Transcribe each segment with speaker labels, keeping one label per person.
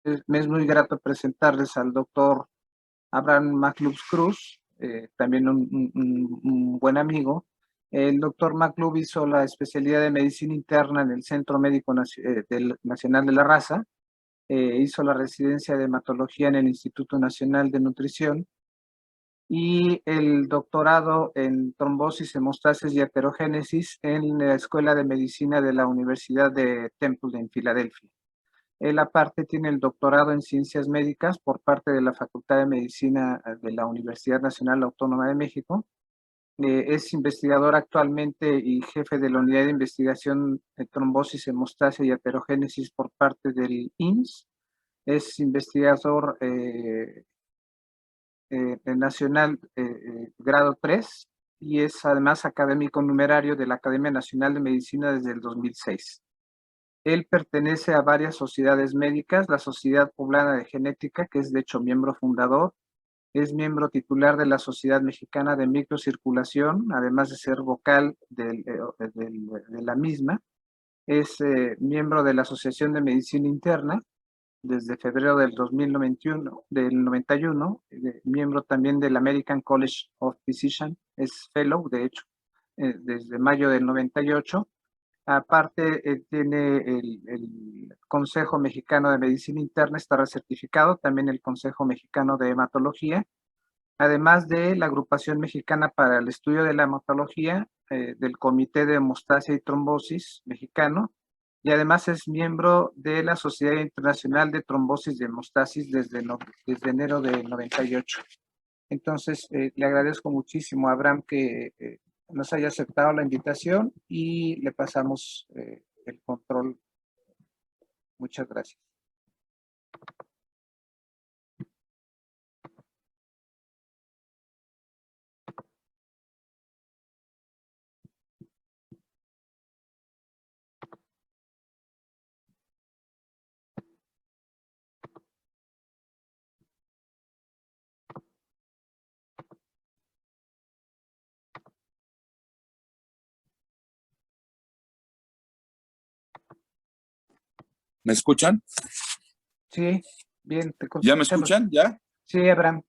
Speaker 1: Me es muy grato presentarles al doctor Abraham McClub Cruz, también un buen amigo. El doctor McClub hizo la especialidad de medicina interna en el Centro Médico Nacional de la Raza, hizo la residencia de hematología en el Instituto Nacional de Nutrición y el doctorado en trombosis, hemostasis y aterogénesis en la Escuela de Medicina de la Universidad de Temple en Filadelfia. Él aparte tiene el doctorado en ciencias médicas por parte de la Facultad de Medicina de la Universidad Nacional Autónoma de México. Es investigador actualmente y jefe de la Unidad de Investigación de Trombosis, Hemostasia y Aterogénesis por parte del IMSS. Es investigador nacional grado 3 y es además académico numerario de la Academia Nacional de Medicina desde el 2006. Él pertenece a varias sociedades médicas, la Sociedad Poblana de Genética, que es de hecho miembro fundador, es miembro titular de la Sociedad Mexicana de Microcirculación, además de ser vocal de la misma, es miembro de la Asociación de Medicina Interna desde febrero del 91, miembro también del American College of Physicians, es fellow, de hecho, desde mayo del 98. Aparte, tiene el Consejo Mexicano de Medicina Interna, está recertificado, también el Consejo Mexicano de Hematología, además de la Agrupación Mexicana para el Estudio de la Hematología, del Comité de Hemostasia y Trombosis mexicano, y además es miembro de la Sociedad Internacional de Trombosis y Hemostasis desde enero del 98. Entonces, le agradezco muchísimo a Abraham que nos haya aceptado la invitación y le pasamos el control. Muchas gracias.
Speaker 2: ¿Me escuchan?
Speaker 1: Sí, bien, te
Speaker 2: ¿Ya me
Speaker 1: escuchamos.
Speaker 2: escuchan? ¿Ya?
Speaker 1: Sí, Abraham.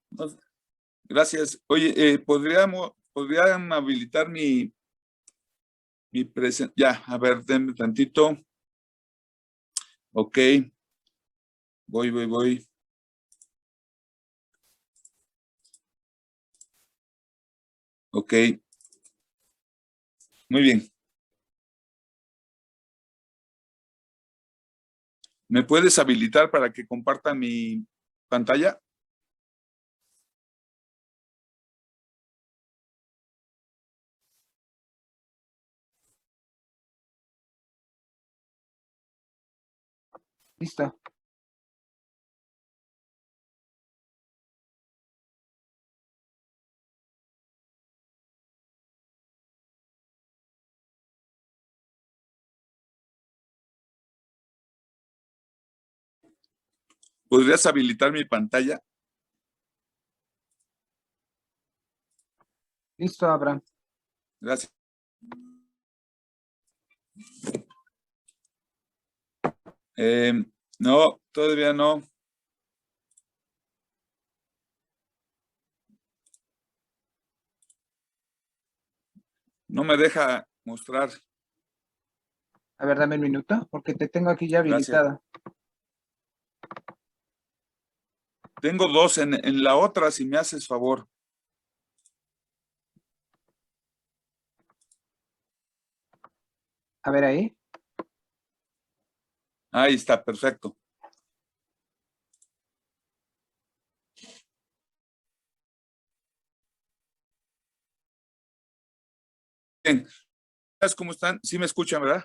Speaker 2: Gracias. Oye, ¿podrían habilitar mi presentación? Ya, a ver, denme tantito. Ok. Voy. Ok. Muy bien. ¿Me puedes habilitar para que compartan mi pantalla?
Speaker 1: Listo.
Speaker 2: ¿Podrías habilitar mi pantalla?
Speaker 1: Listo, Abraham.
Speaker 2: Gracias. No, todavía no. No me deja mostrar.
Speaker 1: A ver, dame un minuto, porque te tengo aquí ya
Speaker 2: Gracias.
Speaker 1: habilitada.
Speaker 2: Tengo dos en la otra, si me haces favor.
Speaker 1: A ver ahí.
Speaker 2: Ahí está, perfecto. Bien. ¿Cómo están? ¿Sí me escuchan, verdad?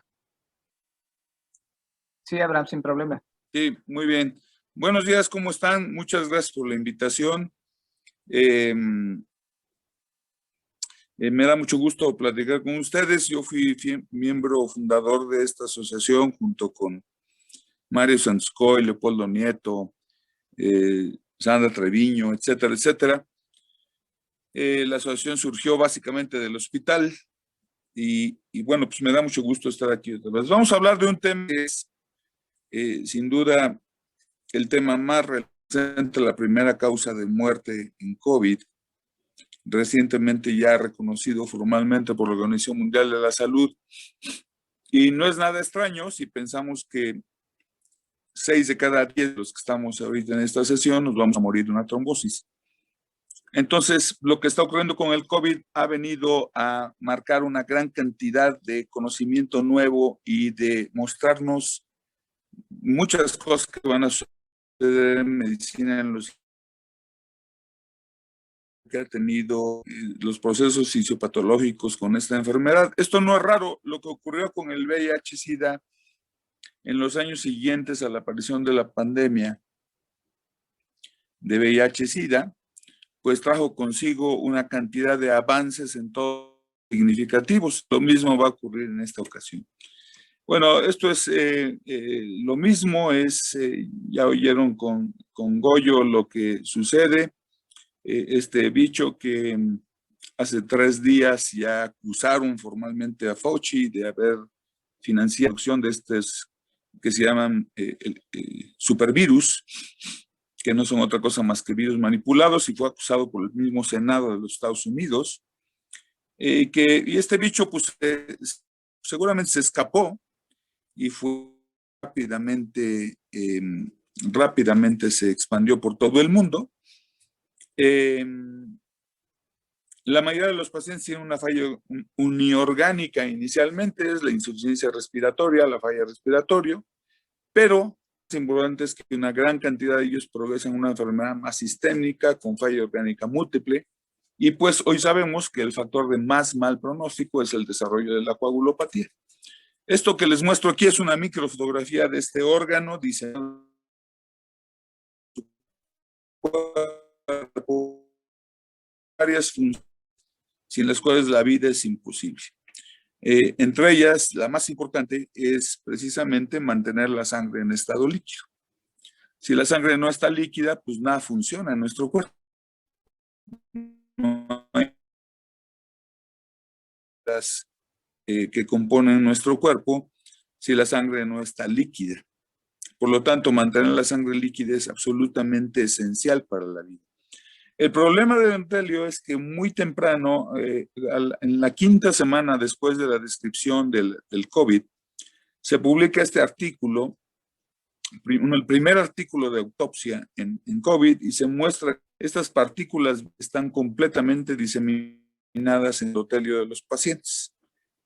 Speaker 1: Sí, Abraham, sin problema.
Speaker 2: Sí, muy bien. Buenos días, ¿cómo están? Muchas gracias por la invitación. Me da mucho gusto platicar con ustedes. Yo fui miembro fundador de esta asociación junto con Mario Sanzcoy, Leopoldo Nieto, Sandra Treviño, etcétera, etcétera. La asociación surgió básicamente del hospital y bueno, pues me da mucho gusto estar aquí otra vez. Vamos a hablar de un tema que es, sin duda, el tema más relevante, la primera causa de muerte en COVID, recientemente ya reconocido formalmente por la Organización Mundial de la Salud. Y no es nada extraño si pensamos que 6 de cada 10 de los que estamos ahorita en esta sesión nos vamos a morir de una trombosis. Entonces, lo que está ocurriendo con el COVID ha venido a marcar una gran cantidad de conocimiento nuevo y de mostrarnos muchas cosas que van a suceder en medicina en los que ha tenido los procesos fisiopatológicos con esta enfermedad. Esto no es raro. Lo que ocurrió con el VIH-Sida en los años siguientes a la aparición de la pandemia de VIH-Sida, pues trajo consigo una cantidad de avances en todo significativos. Lo mismo va a ocurrir en esta ocasión. Bueno, esto es lo mismo, ya oyeron con Goyo lo que sucede. Este bicho que hace 3 días ya acusaron formalmente a Fauci de haber financiado la producción de estos que se llaman supervirus, que no son otra cosa más que virus manipulados, y fue acusado por el mismo Senado de los Estados Unidos. Y este bicho pues seguramente se escapó y fue rápidamente se expandió por todo el mundo. La mayoría de los pacientes tienen una falla uniorgánica inicialmente, es la insuficiencia respiratoria, la falla respiratoria, pero lo importante es que una gran cantidad de ellos progresan una enfermedad más sistémica con falla orgánica múltiple, y pues hoy sabemos que el factor de más mal pronóstico es el desarrollo de la coagulopatía. Esto que les muestro aquí es una microfotografía de este órgano, dice varias funciones sin las cuales la vida es imposible. Entre ellas, la más importante es precisamente mantener la sangre en estado líquido. Si la sangre no está líquida, pues nada funciona en nuestro cuerpo. No hay las que componen nuestro cuerpo si la sangre no está líquida. Por lo tanto, mantener la sangre líquida es absolutamente esencial para la vida. El problema de Dentelio es que muy temprano, en la 5ª semana después de la descripción del COVID, se publica este artículo, el primer artículo de autopsia en COVID, y se muestra que estas partículas están completamente diseminadas en el endotelio de los pacientes.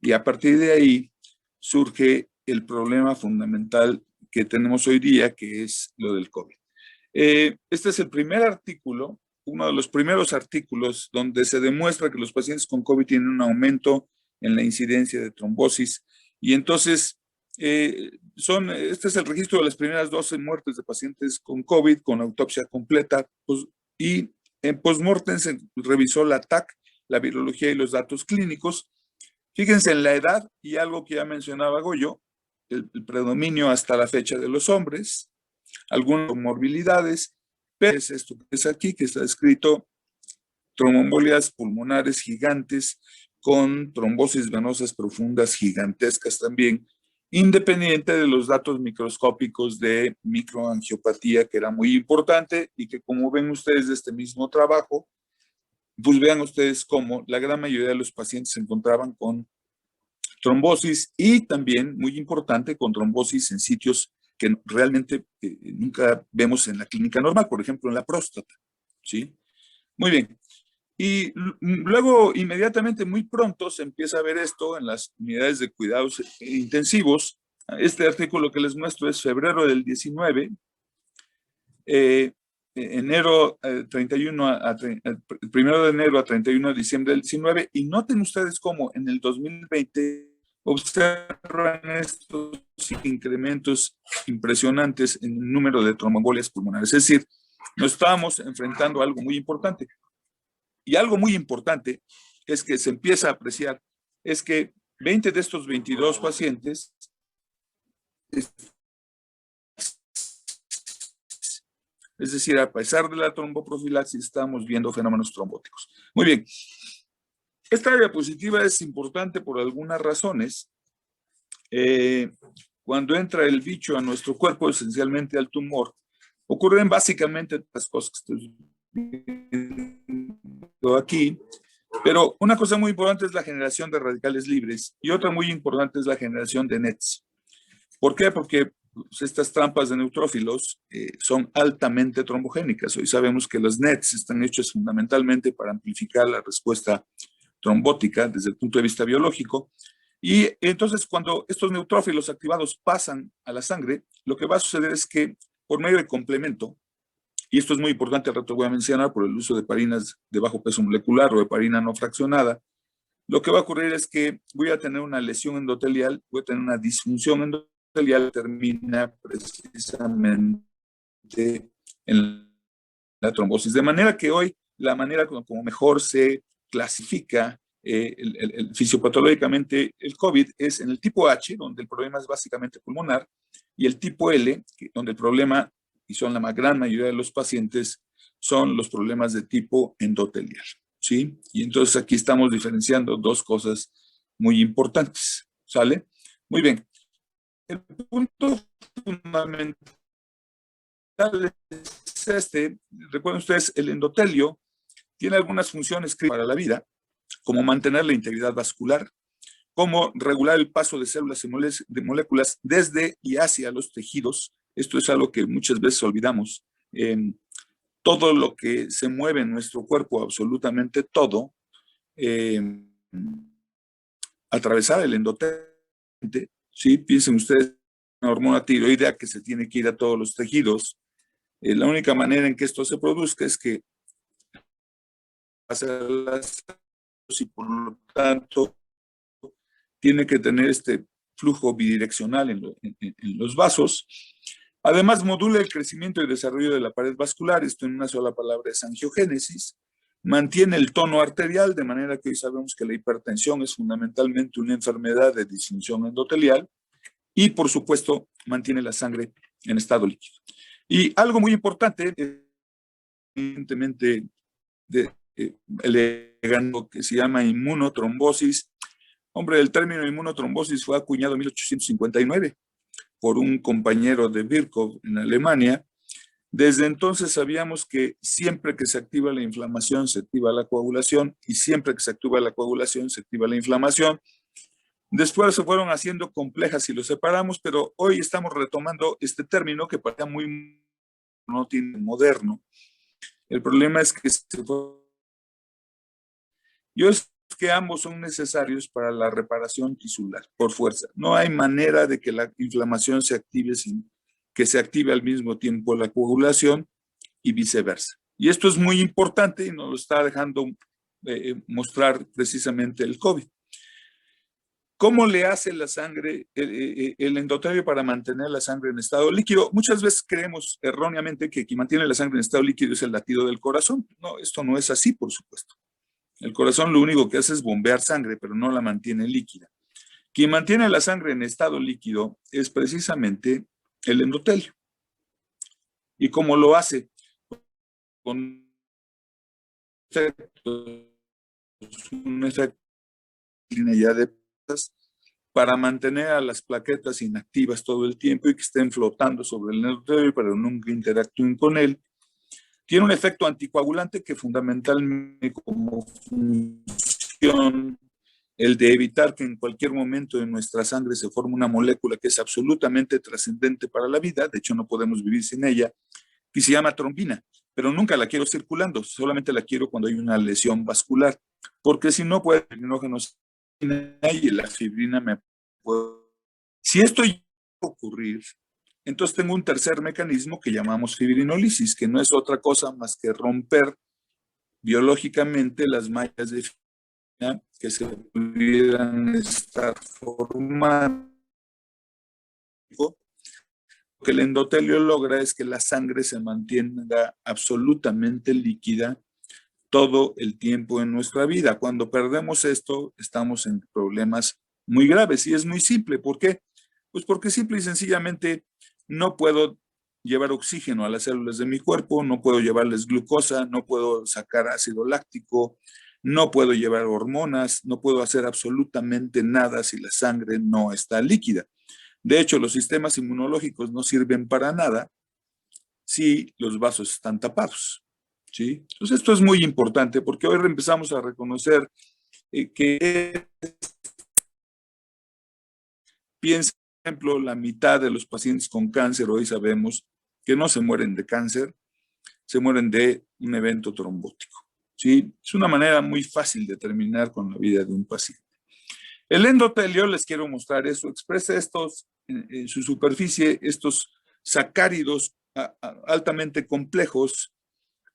Speaker 2: Y a partir de ahí surge el problema fundamental que tenemos hoy día, que es lo del COVID. Este es el primer artículo, uno de los primeros artículos donde se demuestra que los pacientes con COVID tienen un aumento en la incidencia de trombosis. Y entonces, este es el registro de las primeras 12 muertes de pacientes con COVID con autopsia completa. Y en postmortem se revisó la TAC, la virología y los datos clínicos. Fíjense en la edad y algo que ya mencionaba Goyo, el predominio hasta la fecha de los hombres, algunas comorbilidades, pero es esto que es aquí, que está escrito: tromboembolias pulmonares gigantes con trombosis venosas profundas gigantescas también, independiente de los datos microscópicos de microangiopatía, que era muy importante, y que, como ven ustedes de este mismo trabajo, pues vean ustedes cómo la gran mayoría de los pacientes se encontraban con trombosis, y también, muy importante, con trombosis en sitios que realmente nunca vemos en la clínica normal, por ejemplo, en la próstata, ¿sí? Muy bien. Y luego, inmediatamente, muy pronto, se empieza a ver esto en las unidades de cuidados intensivos. Este artículo que les muestro es febrero del 19, enero 31 1 de enero a 31 de diciembre del 19, y noten ustedes cómo en el 2020 observan estos incrementos impresionantes en el número de tromboembolias pulmonares. Es decir, nos estábamos enfrentando a algo muy importante. Y algo muy importante es que se empieza a apreciar, es que 20 de estos 22 pacientes es decir, a pesar de la tromboprofilaxis, estamos viendo fenómenos trombóticos. Muy bien. Esta diapositiva es importante por algunas razones. Cuando entra el bicho a nuestro cuerpo, esencialmente al tumor, Ocurren básicamente las cosas que estoy viendo aquí, pero una cosa muy importante es la generación de radicales libres y otra muy importante es la generación de nets. ¿Por qué? Porque pues, estas trampas de neutrófilos son altamente trombogénicas. Hoy sabemos que los nets están hechos fundamentalmente para amplificar la respuesta trombótica desde el punto de vista biológico. Y entonces cuando estos neutrófilos activados pasan a la sangre, lo que va a suceder es que por medio de complemento, y esto es muy importante, al rato voy a mencionar por el uso de heparinas de bajo peso molecular o heparina no fraccionada, lo que va a ocurrir es que voy a tener una lesión endotelial, voy a tener una disfunción endotelial, termina precisamente en la trombosis. De manera que hoy la manera como mejor se clasifica fisiopatológicamente el COVID es en el tipo H, donde el problema es básicamente pulmonar, y el tipo L, donde el problema, y son la gran mayoría de los pacientes, son los problemas de tipo endotelial. ¿Sí? Y entonces aquí estamos diferenciando dos cosas muy importantes. ¿Sale? Muy bien. El punto fundamental es este. Recuerden ustedes, el endotelio tiene algunas funciones para la vida, como mantener la integridad vascular, como regular el paso de células y de moléculas desde y hacia los tejidos. Esto es algo que muchas veces olvidamos. Todo lo que se mueve en nuestro cuerpo, absolutamente todo, atravesar el endotelio, ¿sí? Piensen ustedes en una hormona tiroidea que se tiene que ir a todos los tejidos. La única manera en que esto se produzca es que pasa las y por lo tanto tiene que tener este flujo bidireccional en los vasos. Además, modula el crecimiento y desarrollo de la pared vascular, esto en una sola palabra es angiogénesis. Mantiene el tono arterial, de manera que hoy sabemos que la hipertensión es fundamentalmente una enfermedad de disfunción endotelial. Y, por supuesto, mantiene la sangre en estado líquido. Y algo muy importante, evidentemente, elegante, que se llama inmunotrombosis. Hombre, el término inmunotrombosis fue acuñado en 1859 por un compañero de Virchow en Alemania. Desde entonces sabíamos que siempre que se activa la inflamación, se activa la coagulación, y siempre que se activa la coagulación, se activa la inflamación. Después se fueron haciendo complejas y los separamos, pero hoy estamos retomando este término que parecía muy moderno. El problema es que yo es que ambos son necesarios para la reparación tisular, por fuerza. No hay manera de que la inflamación se active sin que se active al mismo tiempo la coagulación y viceversa. Y esto es muy importante y nos lo está dejando mostrar precisamente el COVID. ¿Cómo le hace la sangre, el endotelio para mantener la sangre en estado líquido? Muchas veces creemos erróneamente que quien mantiene la sangre en estado líquido es el latido del corazón. No, esto no es así, por supuesto. El corazón lo único que hace es bombear sangre, pero no la mantiene líquida. Quien mantiene la sangre en estado líquido es precisamente el endotelio. ¿Y cómo lo hace? Con un efecto ya de para mantener a las plaquetas inactivas todo el tiempo y que estén flotando sobre el endotelio, pero nunca interactúen con él. Tiene un efecto anticoagulante que fundamentalmente como función el de evitar que en cualquier momento de nuestra sangre se forme una molécula que es absolutamente trascendente para la vida, de hecho no podemos vivir sin ella, que se llama trombina, pero nunca la quiero circulando, solamente la quiero cuando hay una lesión vascular, porque si no puede fibrinógenos y la fibrina me puede... Si esto llega a ocurrir, entonces tengo un tercer mecanismo que llamamos fibrinólisis, que no es otra cosa más que romper biológicamente las mallas de fibrina que se pudieran estar formando. Lo que el endotelio logra es que la sangre se mantenga absolutamente líquida todo el tiempo en nuestra vida. Cuando perdemos esto, estamos en problemas muy graves y es muy simple. ¿Por qué? Pues porque simple y sencillamente no puedo llevar oxígeno a las células de mi cuerpo, no puedo llevarles glucosa, no puedo sacar ácido láctico, no puedo llevar hormonas, no puedo hacer absolutamente nada si la sangre no está líquida. De hecho, los sistemas inmunológicos no sirven para nada si los vasos están tapados, ¿sí? Entonces esto es muy importante porque hoy empezamos a reconocer que, piensa, por ejemplo, la mitad de los pacientes con cáncer hoy sabemos que no se mueren de cáncer, se mueren de un evento trombótico, ¿sí? Es una manera muy fácil de terminar con la vida de un paciente. El endotelio, les quiero mostrar eso, expresa estos, en su superficie, estos sacáridos altamente complejos,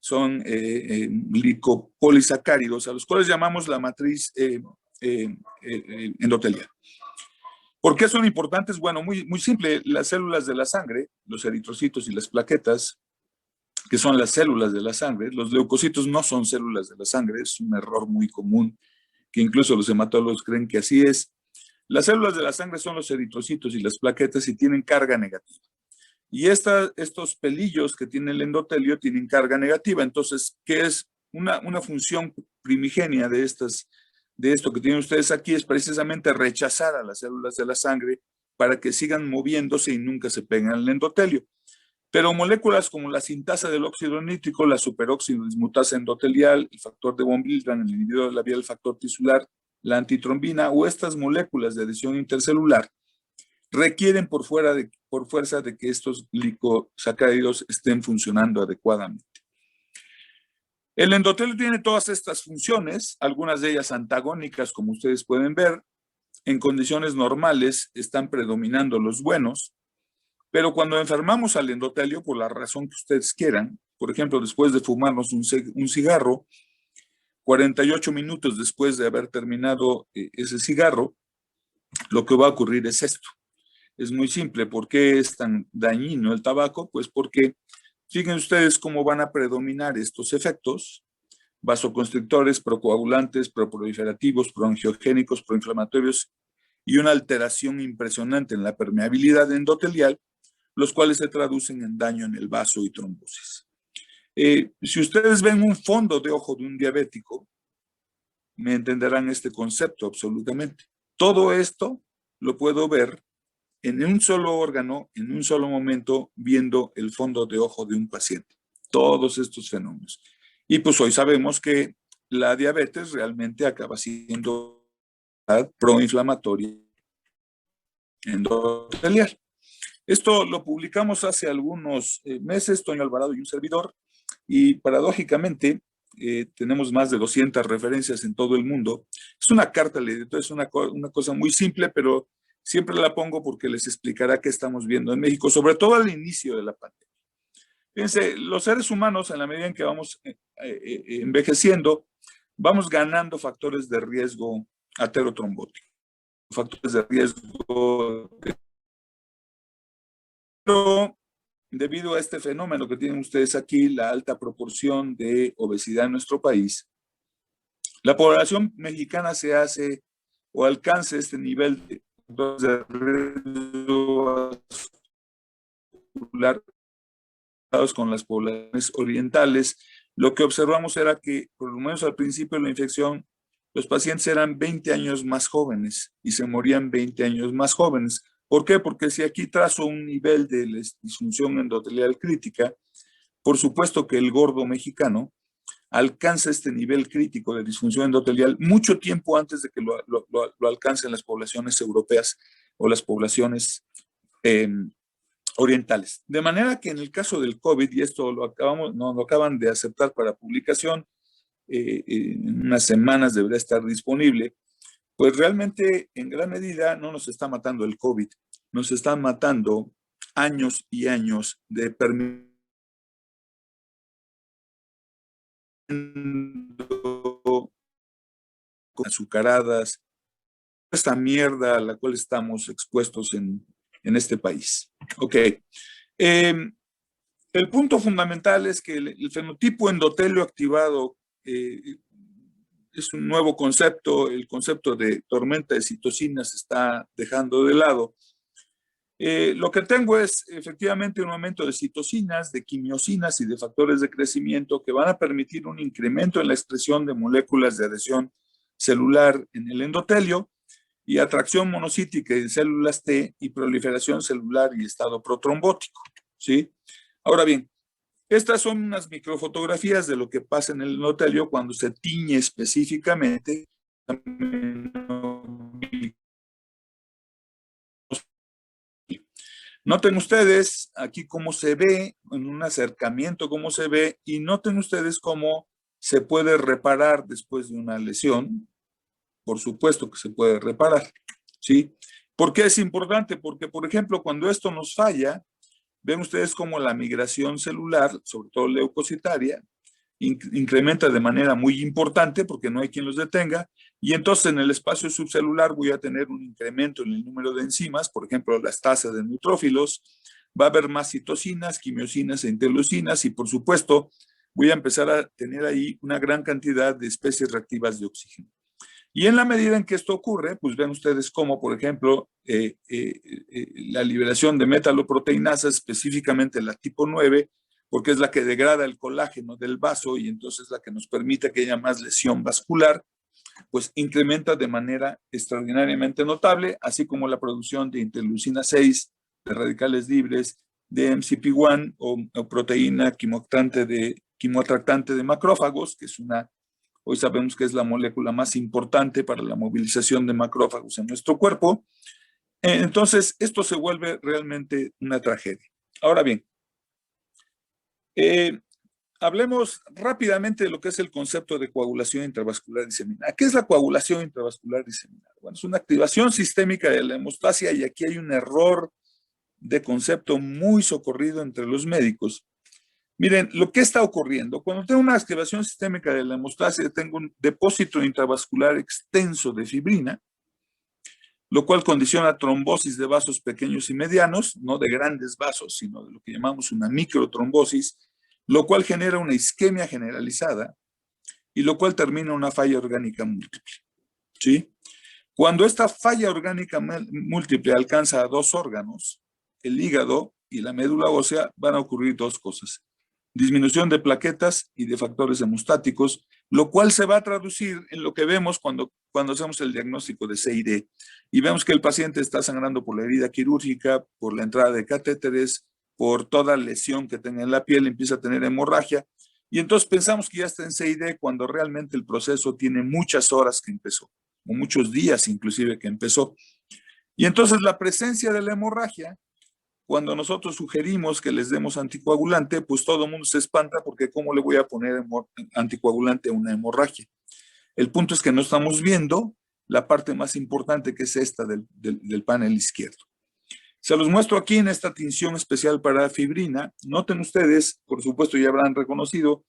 Speaker 2: son glicopolisacáridos, a los cuales llamamos la matriz endotelial. ¿Por qué son importantes? Bueno, muy simple, las células de la sangre, los eritrocitos y las plaquetas, que son las células de la sangre, los leucocitos no son células de la sangre, es un error muy común, que incluso los hematólogos creen que así es. Las células de la sangre son los eritrocitos y las plaquetas y tienen carga negativa. Y estos pelillos que tiene el endotelio tienen carga negativa. Entonces, ¿qué es una función primigenia de esto que tienen ustedes aquí? Es precisamente rechazar a las células de la sangre para que sigan moviéndose y nunca se peguen al endotelio. Pero moléculas como la sintasa del óxido nítrico, la superóxido dismutasa endotelial, el factor de von Willebrand, el inhibidor de la vía del factor tisular, la antitrombina o estas moléculas de adhesión intercelular requieren por fuerza de que estos glicosacáridos estén funcionando adecuadamente. El endotelio tiene todas estas funciones, algunas de ellas antagónicas, como ustedes pueden ver. En condiciones normales están predominando los buenos, pero cuando enfermamos al endotelio, por la razón que ustedes quieran, por ejemplo, después de fumarnos un cigarro, 48 minutos después de haber terminado ese cigarro, lo que va a ocurrir es esto. Es muy simple. ¿Por qué es tan dañino el tabaco? Pues porque fíjense ustedes cómo van a predominar estos efectos: vasoconstrictores, procoagulantes, proproliferativos, proangiogénicos, proinflamatorios y una alteración impresionante en la permeabilidad endotelial, los cuales se traducen en daño en el vaso y trombosis. Si ustedes ven un fondo de ojo de un diabético, me entenderán este concepto absolutamente. Todo esto lo puedo ver en un solo órgano, en un solo momento, viendo el fondo de ojo de un paciente. Todos estos fenómenos. Y pues hoy sabemos que la diabetes realmente acaba siendo proinflamatoria endotelial. Esto lo publicamos hace algunos meses, Toño Alvarado y un servidor, y paradójicamente tenemos más de 200 referencias en todo el mundo. Es una carta al editor, es una cosa muy simple, pero siempre la pongo porque les explicará qué estamos viendo en México, sobre todo al inicio de la pandemia. Fíjense, los seres humanos, en la medida en que vamos envejeciendo, vamos ganando factores de riesgo aterotrombótico, factores de riesgo. Pero debido a este fenómeno que tienen ustedes aquí, la alta proporción de obesidad en nuestro país, la población mexicana se hace o alcanza este nivel de riesgo vascular con las poblaciones orientales. Lo que observamos era que, por lo menos al principio de la infección, los pacientes eran 20 años más jóvenes y se morían 20 años más jóvenes. ¿Por qué? Porque si aquí trazo un nivel de disfunción endotelial crítica, por supuesto que el gordo mexicano alcanza este nivel crítico de disfunción endotelial mucho tiempo antes de que lo alcancen las poblaciones europeas o las poblaciones orientales. De manera que en el caso del COVID, y esto lo acaban de aceptar para publicación, en unas semanas deberá estar disponible, pues realmente en gran medida no nos está matando el COVID, nos están matando años y años de azucaradas, esta mierda a la cual estamos expuestos en este país. Ok. El punto fundamental es que el fenotipo endotelio activado es un nuevo concepto. El concepto de tormenta de citocinas se está dejando de lado. Lo que tengo es efectivamente un aumento de citocinas, de quimiosinas y de factores de crecimiento que van a permitir un incremento en la expresión de moléculas de adhesión celular en el endotelio y atracción monocítica en células T y proliferación celular y estado protrombótico, ¿sí? Ahora bien, Estas son unas microfotografías de lo que pasa en el endotelio cuando se tiñe específicamente. Noten ustedes aquí cómo se ve, en un acercamiento cómo se ve, y noten ustedes cómo se puede reparar después de una lesión. Por supuesto que se puede reparar, ¿sí? ¿Por qué es importante? Porque, por ejemplo, cuando esto nos falla, ven ustedes cómo la migración celular, sobre todo leucocitaria, incrementa de manera muy importante porque no hay quien los detenga, y entonces en el espacio subcelular voy a tener un incremento en el número de enzimas, por ejemplo, las tasas de neutrófilos, va a haber más citocinas, quimiosinas e interleucinas, y por supuesto voy a empezar a tener ahí una gran cantidad de especies reactivas de oxígeno. Y en la medida en que esto ocurre, pues ven ustedes cómo, por ejemplo, la liberación de metaloproteinasas, específicamente la tipo 9, porque es la que degrada el colágeno del vaso y entonces la que nos permite que haya más lesión vascular, pues incrementa de manera extraordinariamente notable, así como la producción de interleucina 6, de radicales libres, de MCP1 o proteína quimoatractante de macrófagos, que es una, hoy sabemos que es la molécula más importante para la movilización de macrófagos en nuestro cuerpo. Entonces, esto se vuelve realmente una tragedia. Ahora bien, hablemos rápidamente de lo que es el concepto de coagulación intravascular diseminada. ¿Qué es la coagulación intravascular diseminada? Bueno, es una activación sistémica de la hemostasia, y aquí hay un error de concepto muy socorrido entre los médicos. Miren, lo que está ocurriendo, cuando tengo una activación sistémica de la hemostasia, tengo un depósito intravascular extenso de fibrina, lo cual condiciona trombosis de vasos pequeños y medianos, no de grandes vasos, sino de lo que llamamos una microtrombosis, lo cual genera una isquemia generalizada y lo cual termina en una falla orgánica múltiple, ¿sí? Cuando esta falla orgánica múltiple alcanza a dos órganos, el hígado y la médula ósea, van a ocurrir dos cosas: disminución de plaquetas y de factores hemostáticos, lo cual se va a traducir en lo que vemos cuando hacemos el diagnóstico de CID y vemos que el paciente está sangrando por la herida quirúrgica, por la entrada de catéteres, por toda lesión que tenga en la piel, empieza a tener hemorragia, y entonces pensamos que ya está en CID cuando realmente el proceso tiene muchas horas que empezó, o muchos días inclusive que empezó. Y entonces la presencia de la hemorragia, cuando nosotros sugerimos que les demos anticoagulante, pues todo el mundo se espanta porque ¿cómo le voy a poner anticoagulante a una hemorragia? El punto es que no estamos viendo la parte más importante, que es esta del panel izquierdo. Se los muestro aquí en esta tinción especial para fibrina. Noten ustedes, por supuesto ya habrán reconocido,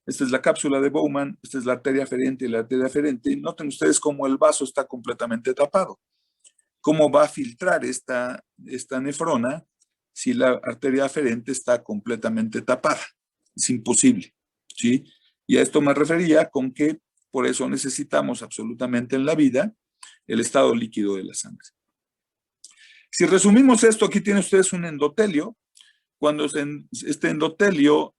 Speaker 2: esta es la cápsula de Bowman, esta es la arteria aferente y la arteria aferente. Noten ustedes cómo el vaso está completamente tapado. ¿Cómo va a filtrar esta nefrona si la arteria aferente está completamente tapada? Es imposible, ¿sí? Y a esto me refería con que por eso necesitamos absolutamente en la vida el estado líquido de la sangre. Si resumimos esto, aquí tienen ustedes un endotelio. Cuando este endotelio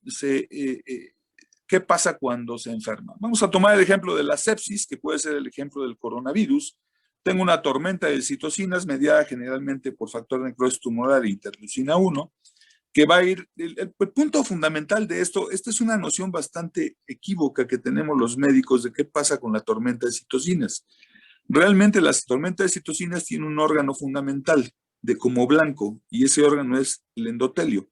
Speaker 2: ¿qué pasa cuando se enferma? Vamos a tomar el ejemplo de la sepsis, que puede ser el ejemplo del coronavirus. Tengo una tormenta de citocinas mediada generalmente por factor necrosis tumoral e interleucina 1, que va a ir, el punto fundamental de esto, esta es una noción bastante equívoca que tenemos los médicos de qué pasa con la tormenta de citocinas. Realmente la tormenta de citocinas tiene un órgano fundamental de como blanco, y ese órgano es el endotelio.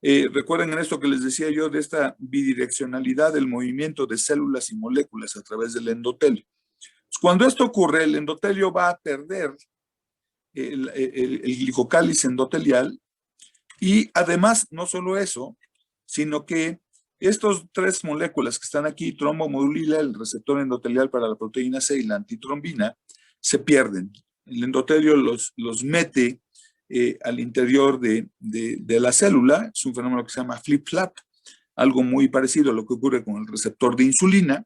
Speaker 2: Recuerden en esto que les decía yo de esta bidireccionalidad del movimiento de células y moléculas a través del endotelio. Cuando esto ocurre, el endotelio va a perder el glicocálice endotelial, y además no solo eso, sino que estas tres moléculas que están aquí, trombomodulila, el receptor endotelial para la proteína C, y la antitrombina, se pierden. El endotelio los mete al interior de la célula. Es un fenómeno que se llama flip-flap, algo muy parecido a lo que ocurre con el receptor de insulina,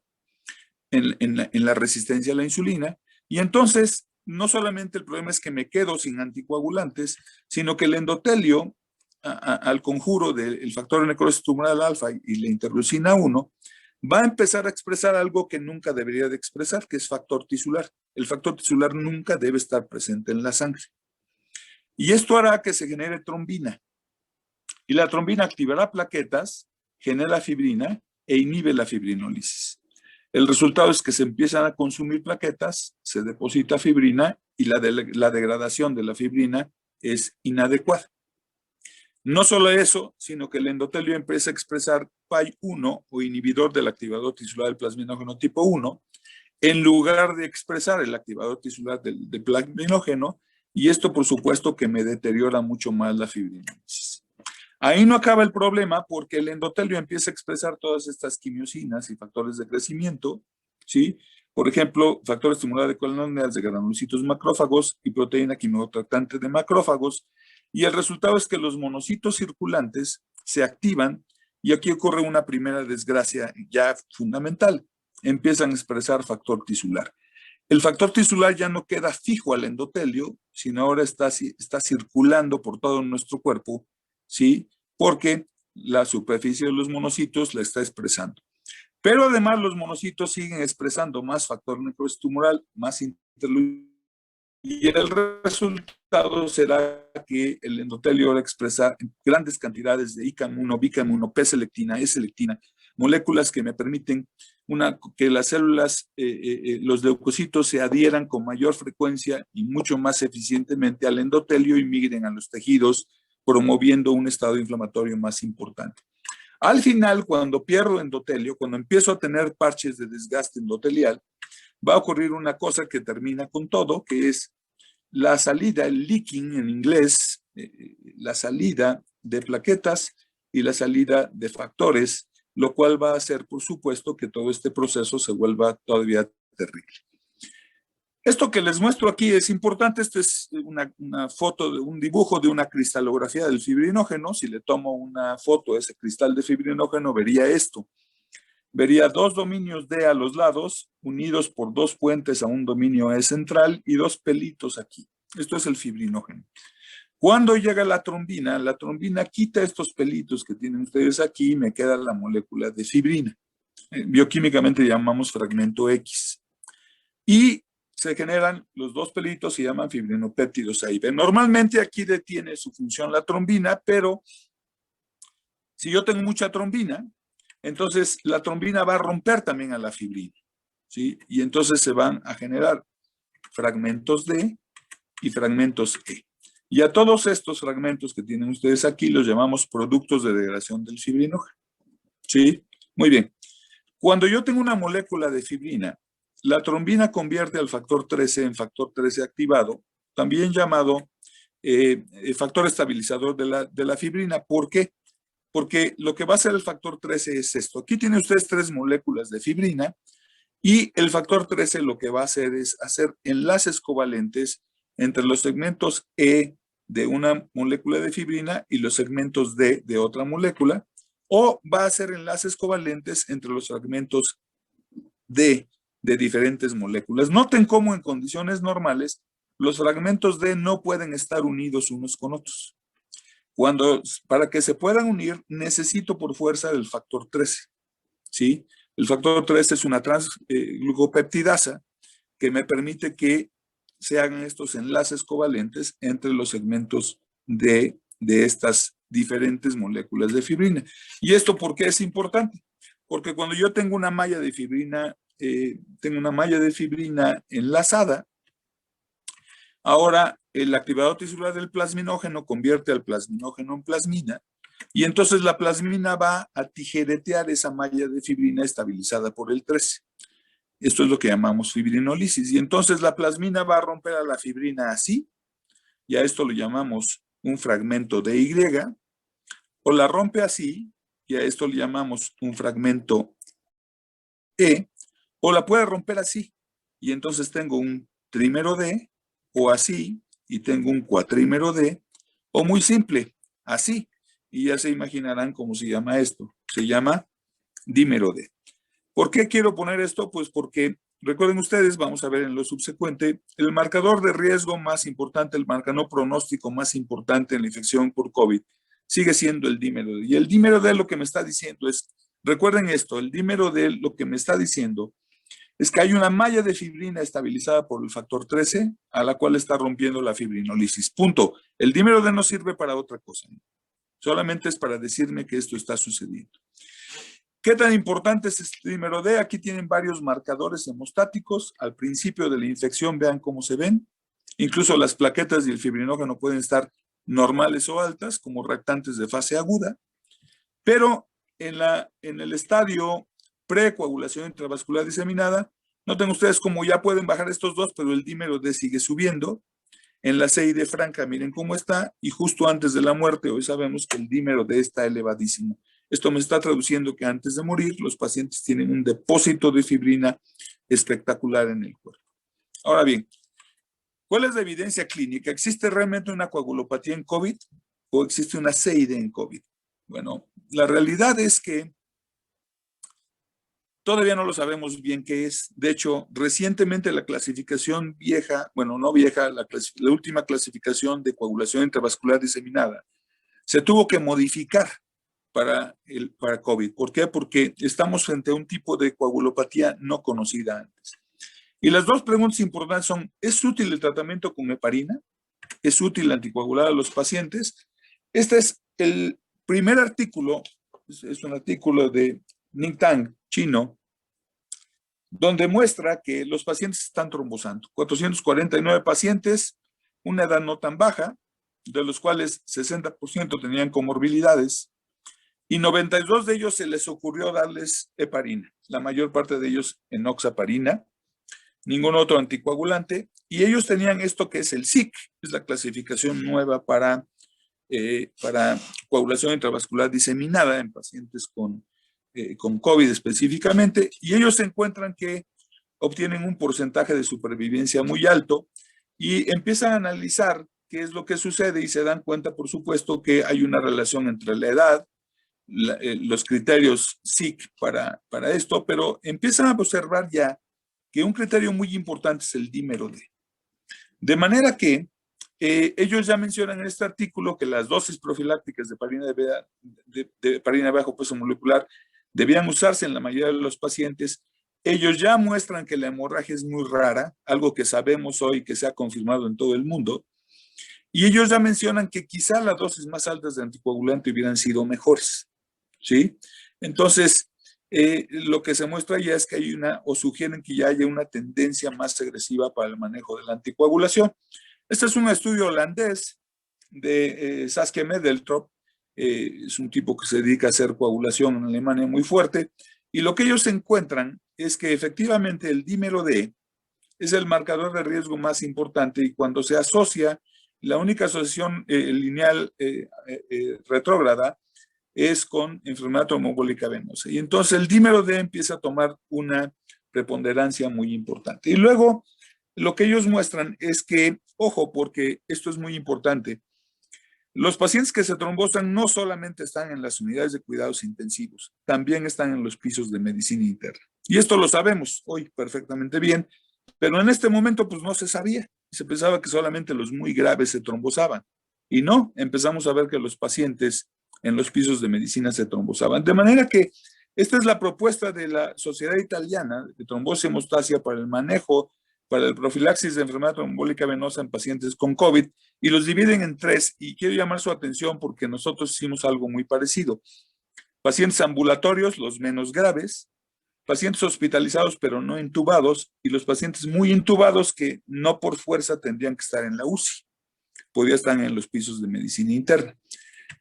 Speaker 2: en la resistencia a la insulina. Y entonces, no solamente el problema es que me quedo sin anticoagulantes, sino que el endotelio, al conjuro del factor de necrosis tumoral alfa y la interleucina 1, va a empezar a expresar algo que nunca debería de expresar, que es factor tisular. El factor tisular nunca debe estar presente en la sangre. Y esto hará que se genere trombina. Y la trombina activará plaquetas, genera fibrina e inhibe la fibrinólisis. El resultado es que se empiezan a consumir plaquetas, se deposita fibrina y la degradación de la fibrina es inadecuada. No solo eso, sino que el endotelio empieza a expresar PAI-1 o inhibidor del activador tisular del plasminógeno tipo 1, en lugar de expresar el activador tisular del plasminógeno, y esto por supuesto que me deteriora mucho más la fibrinólisis. Ahí no acaba el problema porque el endotelio empieza a expresar todas estas quimiosinas y factores de crecimiento, ¿sí? Por ejemplo, factor estimulador de colonias de granulocitos macrófagos y proteína quimiotratante de macrófagos, y el resultado es que los monocitos circulantes se activan y aquí ocurre una primera desgracia ya fundamental. Empiezan a expresar factor tisular. El factor tisular ya no queda fijo al endotelio, sino ahora está circulando por todo nuestro cuerpo, ¿sí? Porque la superficie de los monocitos la está expresando. Pero además los monocitos siguen expresando más factor necrotumoral, más interleucina, y el resultado será que el endotelio va a expresar grandes cantidades de ICAM1, BICAM1, P-selectina, E-selectina, moléculas que me permiten que las células, los leucocitos se adhieran con mayor frecuencia y mucho más eficientemente al endotelio y migren a los tejidos, promoviendo un estado inflamatorio más importante. Al final, cuando pierdo endotelio, cuando empiezo a tener parches de desgaste endotelial, va a ocurrir una cosa que termina con todo, que es la salida, el leaking en inglés, la salida de plaquetas y la salida de factores, lo cual va a hacer, por supuesto, que todo este proceso se vuelva todavía terrible. Esto que les muestro aquí es importante. Esto es una foto, un dibujo de una cristalografía del fibrinógeno. Si le tomo una foto de ese cristal de fibrinógeno, vería esto. Vería dos dominios D a los lados, unidos por dos puentes a un dominio E central y dos pelitos aquí. Esto es el fibrinógeno. Cuando llega la trombina quita estos pelitos que tienen ustedes aquí y me queda la molécula de fibrina. Bioquímicamente llamamos fragmento X. Y se generan los dos pelitos, se llaman fibrinopéptidos A y B. Normalmente aquí detiene su función la trombina, pero si yo tengo mucha trombina, entonces la trombina va a romper también a la fibrina, ¿sí? Y entonces se van a generar fragmentos D y fragmentos E. Y a todos estos fragmentos que tienen ustedes aquí los llamamos productos de degradación del fibrinógeno, ¿sí? Muy bien. Cuando yo tengo una molécula de fibrina, la trombina convierte al factor 13 en factor 13 activado, también llamado factor estabilizador de la fibrina. ¿Por qué? Porque lo que va a hacer el factor 13 es esto. Aquí tienen ustedes 3 moléculas de fibrina y el factor 13 lo que va a hacer es hacer enlaces covalentes entre los segmentos E de una molécula de fibrina y los segmentos D de otra molécula, o va a hacer enlaces covalentes entre los fragmentos D de diferentes moléculas. Noten cómo en condiciones normales los fragmentos D no pueden estar unidos unos con otros. Para que se puedan unir, necesito por fuerza del factor 13, ¿sí? El factor 13 es una transglucopeptidasa que me permite que se hagan estos enlaces covalentes entre los segmentos de estas diferentes moléculas de fibrina. ¿Y esto por qué es importante? Porque cuando yo tengo una malla de fibrina, enlazada, ahora el activador tisular del plasminógeno convierte al plasminógeno en plasmina y entonces la plasmina va a tijeretear esa malla de fibrina estabilizada por el 13. Esto es lo que llamamos fibrinólisis. Y entonces la plasmina va a romper a la fibrina así, y a esto lo llamamos un fragmento de Y, o la rompe así, y a esto le llamamos un fragmento E, o la puede romper así, y entonces tengo un trímero D, o así, y tengo un cuatrímero D, o muy simple, así, y ya se imaginarán cómo se llama esto. Se llama dímero D. ¿Por qué quiero poner esto? Pues porque, recuerden ustedes, vamos a ver en lo subsecuente, el marcador de riesgo más importante, el marcador pronóstico más importante en la infección por COVID, sigue siendo el dímero D. Y el dímero D lo que me está diciendo es, recuerden esto, el dímero D lo que me está diciendo es que hay una malla de fibrina estabilizada por el factor 13 a la cual está rompiendo la fibrinólisis. Punto. El dímero D no sirve para otra cosa. Solamente es para decirme que esto está sucediendo. ¿Qué tan importante es este dímero D? Aquí tienen varios marcadores hemostáticos. Al principio de la infección, vean cómo se ven. Incluso las plaquetas y el fibrinógeno pueden estar normales o altas, como reactantes de fase aguda. Pero en el estadio precoagulación intravascular diseminada, noten ustedes cómo ya pueden bajar estos dos, pero el dímero D sigue subiendo. En la CID franca, miren cómo está, y justo antes de la muerte, hoy sabemos que el dímero D está elevadísimo. Esto me está traduciendo que antes de morir, los pacientes tienen un depósito de fibrina espectacular en el cuerpo. Ahora bien, ¿cuál es la evidencia clínica? ¿Existe realmente una coagulopatía en COVID o existe una CID en COVID? Bueno, la realidad es que todavía no lo sabemos bien qué es. De hecho, recientemente la clasificación vieja, bueno, no vieja, la última clasificación de coagulación intravascular diseminada, se tuvo que modificar para COVID. ¿Por qué? Porque estamos frente a un tipo de coagulopatía no conocida antes. Y las dos preguntas importantes son, ¿es útil el tratamiento con heparina? ¿Es útil anticoagular a los pacientes? Este es el primer artículo, es un artículo de Ning Tang, chino, donde muestra que los pacientes están trombosando. 449 pacientes, una edad no tan baja, de los cuales 60% tenían comorbilidades, y 92 de ellos se les ocurrió darles heparina, la mayor parte de ellos enoxaparina, ningún otro anticoagulante, y ellos tenían esto que es el SIC, es la clasificación nueva para coagulación intravascular diseminada en pacientes con COVID específicamente, y ellos encuentran que obtienen un porcentaje de supervivencia muy alto y empiezan a analizar qué es lo que sucede y se dan cuenta, por supuesto, que hay una relación entre la edad, los criterios SIC para esto, pero empiezan a observar ya que un criterio muy importante es el dímero D. De manera que ellos ya mencionan en este artículo que las dosis profilácticas de heparina de bajo peso molecular debían usarse en la mayoría de los pacientes. Ellos ya muestran que la hemorragia es muy rara, algo que sabemos hoy que se ha confirmado en todo el mundo. Y ellos ya mencionan que quizá las dosis más altas de anticoagulante hubieran sido mejores, ¿sí? Entonces, lo que se muestra ya es que hay o sugieren que ya haya una tendencia más agresiva para el manejo de la anticoagulación. Este es un estudio holandés de Saskia Medeltrop, es un tipo que se dedica a hacer coagulación en Alemania muy fuerte, y lo que ellos encuentran es que efectivamente el dímero D es el marcador de riesgo más importante y cuando se asocia, la única asociación lineal retrógrada es con enfermedad trombólica venosa. Y entonces el dímero D empieza a tomar una preponderancia muy importante. Y luego lo que ellos muestran es que, ojo, porque esto es muy importante, los pacientes que se trombosan no solamente están en las unidades de cuidados intensivos, también están en los pisos de medicina interna. Y esto lo sabemos hoy perfectamente bien, pero en este momento pues no se sabía. Se pensaba que solamente los muy graves se trombosaban. Y no, empezamos a ver que los pacientes en los pisos de medicina se trombosaban. De manera que esta es la propuesta de la Sociedad Italiana de Trombosis y Hemostasia para el manejo, para el profilaxis de enfermedad trombólica venosa en pacientes con COVID, y los dividen en tres, y quiero llamar su atención porque nosotros hicimos algo muy parecido. Pacientes ambulatorios, los menos graves, pacientes hospitalizados pero no intubados, y los pacientes muy intubados que no por fuerza tendrían que estar en la UCI, podrían estar en los pisos de medicina interna.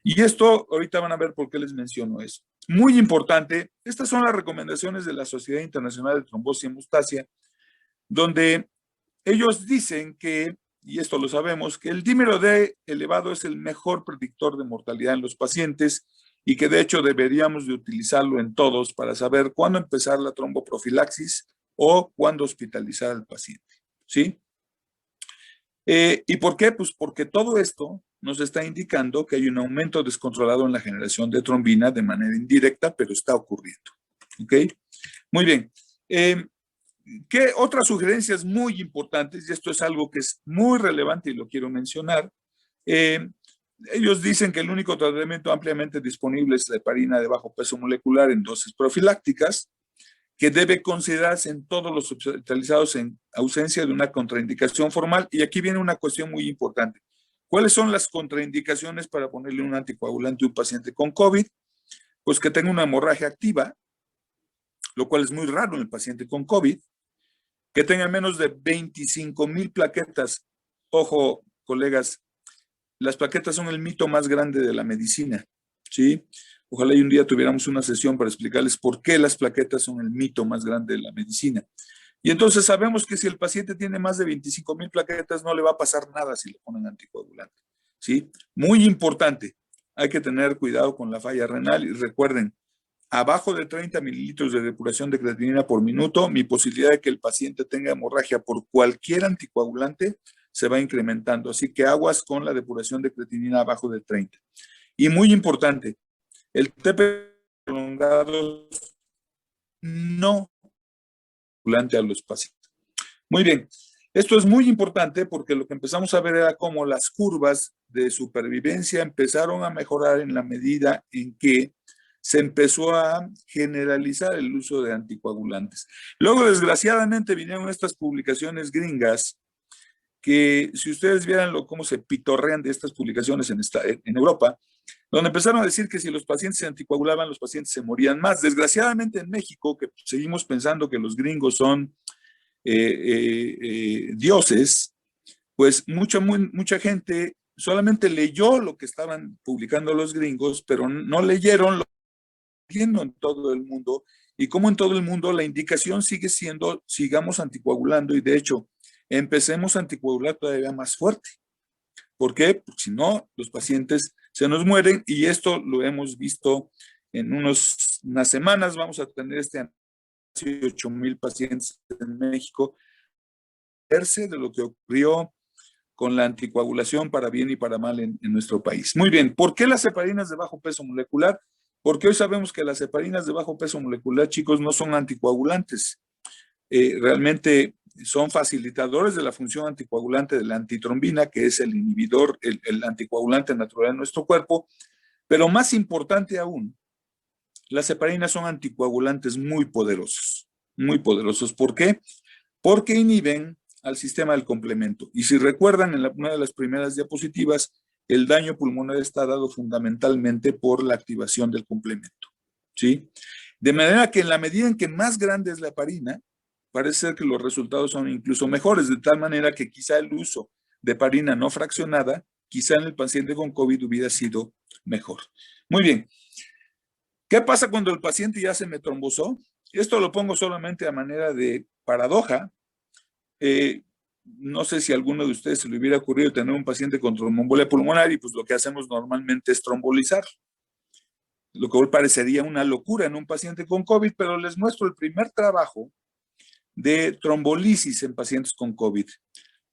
Speaker 2: Y esto, ahorita van a ver por qué les menciono eso. Muy importante, estas son las recomendaciones de la Sociedad Internacional de Trombosis y Hemostasia, donde ellos dicen que, y esto lo sabemos, que el dímero D elevado es el mejor predictor de mortalidad en los pacientes y que de hecho deberíamos de utilizarlo en todos para saber cuándo empezar la tromboprofilaxis o cuándo hospitalizar al paciente, ¿sí? ¿Y por qué? Pues porque todo esto nos está indicando que hay un aumento descontrolado en la generación de trombina de manera indirecta, pero está ocurriendo, ¿ok? Muy bien. ¿Qué otras sugerencias muy importantes? Y esto es algo que es muy relevante y lo quiero mencionar. Ellos dicen que el único tratamiento ampliamente disponible es la heparina de bajo peso molecular en dosis profilácticas, que debe considerarse en todos los hospitalizados en ausencia de una contraindicación formal. Y aquí viene una cuestión muy importante. ¿Cuáles son las contraindicaciones para ponerle un anticoagulante a un paciente con COVID? Pues que tenga una hemorragia activa, lo cual es muy raro en el paciente con COVID, que tenga menos de 25,000 plaquetas. Ojo, colegas, las plaquetas son el mito más grande de la medicina, ¿sí? Ojalá y un día tuviéramos una sesión para explicarles por qué las plaquetas son el mito más grande de la medicina. Y entonces sabemos que si el paciente tiene más de 25,000 plaquetas, no le va a pasar nada si le ponen anticoagulante, ¿sí? Muy importante, hay que tener cuidado con la falla renal y recuerden, abajo de 30 mililitros de depuración de creatinina por minuto, mi posibilidad de que el paciente tenga hemorragia por cualquier anticoagulante se va incrementando. Así que aguas con la depuración de creatinina abajo de 30. Y muy importante, el TP prolongado no anticoagulante a los pacientes. Muy bien, esto es muy importante porque lo que empezamos a ver era cómo las curvas de supervivencia empezaron a mejorar en la medida en que se empezó a generalizar el uso de anticoagulantes. Luego, desgraciadamente, vinieron estas publicaciones gringas que, si ustedes vieran cómo se pitorrean de estas publicaciones en Europa, donde empezaron a decir que si los pacientes se anticoagulaban, los pacientes se morían más. Desgraciadamente en México, que seguimos pensando que los gringos son dioses, pues mucha gente solamente leyó lo que estaban publicando los gringos, pero no leyeron lo que están viendo en todo el mundo, y como en todo el mundo la indicación sigue siendo sigamos anticoagulando, y de hecho empecemos a anticoagular todavía más fuerte. ¿Por qué? Porque si no, los pacientes se nos mueren, y esto lo hemos visto en unas semanas. Vamos a tener 8,000 pacientes en México, de lo que ocurrió con la anticoagulación para bien y para mal en nuestro país. Muy bien, ¿por qué las heparinas de bajo peso molecular? Porque hoy sabemos que las heparinas de bajo peso molecular, chicos, no son anticoagulantes. Realmente son facilitadores de la función anticoagulante de la antitrombina, que es el inhibidor, el anticoagulante natural en nuestro cuerpo. Pero más importante aún, las heparinas son anticoagulantes muy poderosos. Muy poderosos. ¿Por qué? Porque inhiben al sistema del complemento. Y si recuerdan, en una de las primeras diapositivas, el daño pulmonar está dado fundamentalmente por la activación del complemento, ¿sí? De manera que en la medida en que más grande es la heparina, parece ser que los resultados son incluso mejores, de tal manera que quizá el uso de heparina no fraccionada, quizá en el paciente con COVID hubiera sido mejor. Muy bien. ¿Qué pasa cuando el paciente ya se me trombosó? Esto lo pongo solamente a manera de paradoja. No sé si a alguno de ustedes se le hubiera ocurrido tener un paciente con tromboembolia pulmonar, y pues lo que hacemos normalmente es trombolizar. Lo que hoy parecería una locura en un paciente con COVID, pero les muestro el primer trabajo de trombolisis en pacientes con COVID.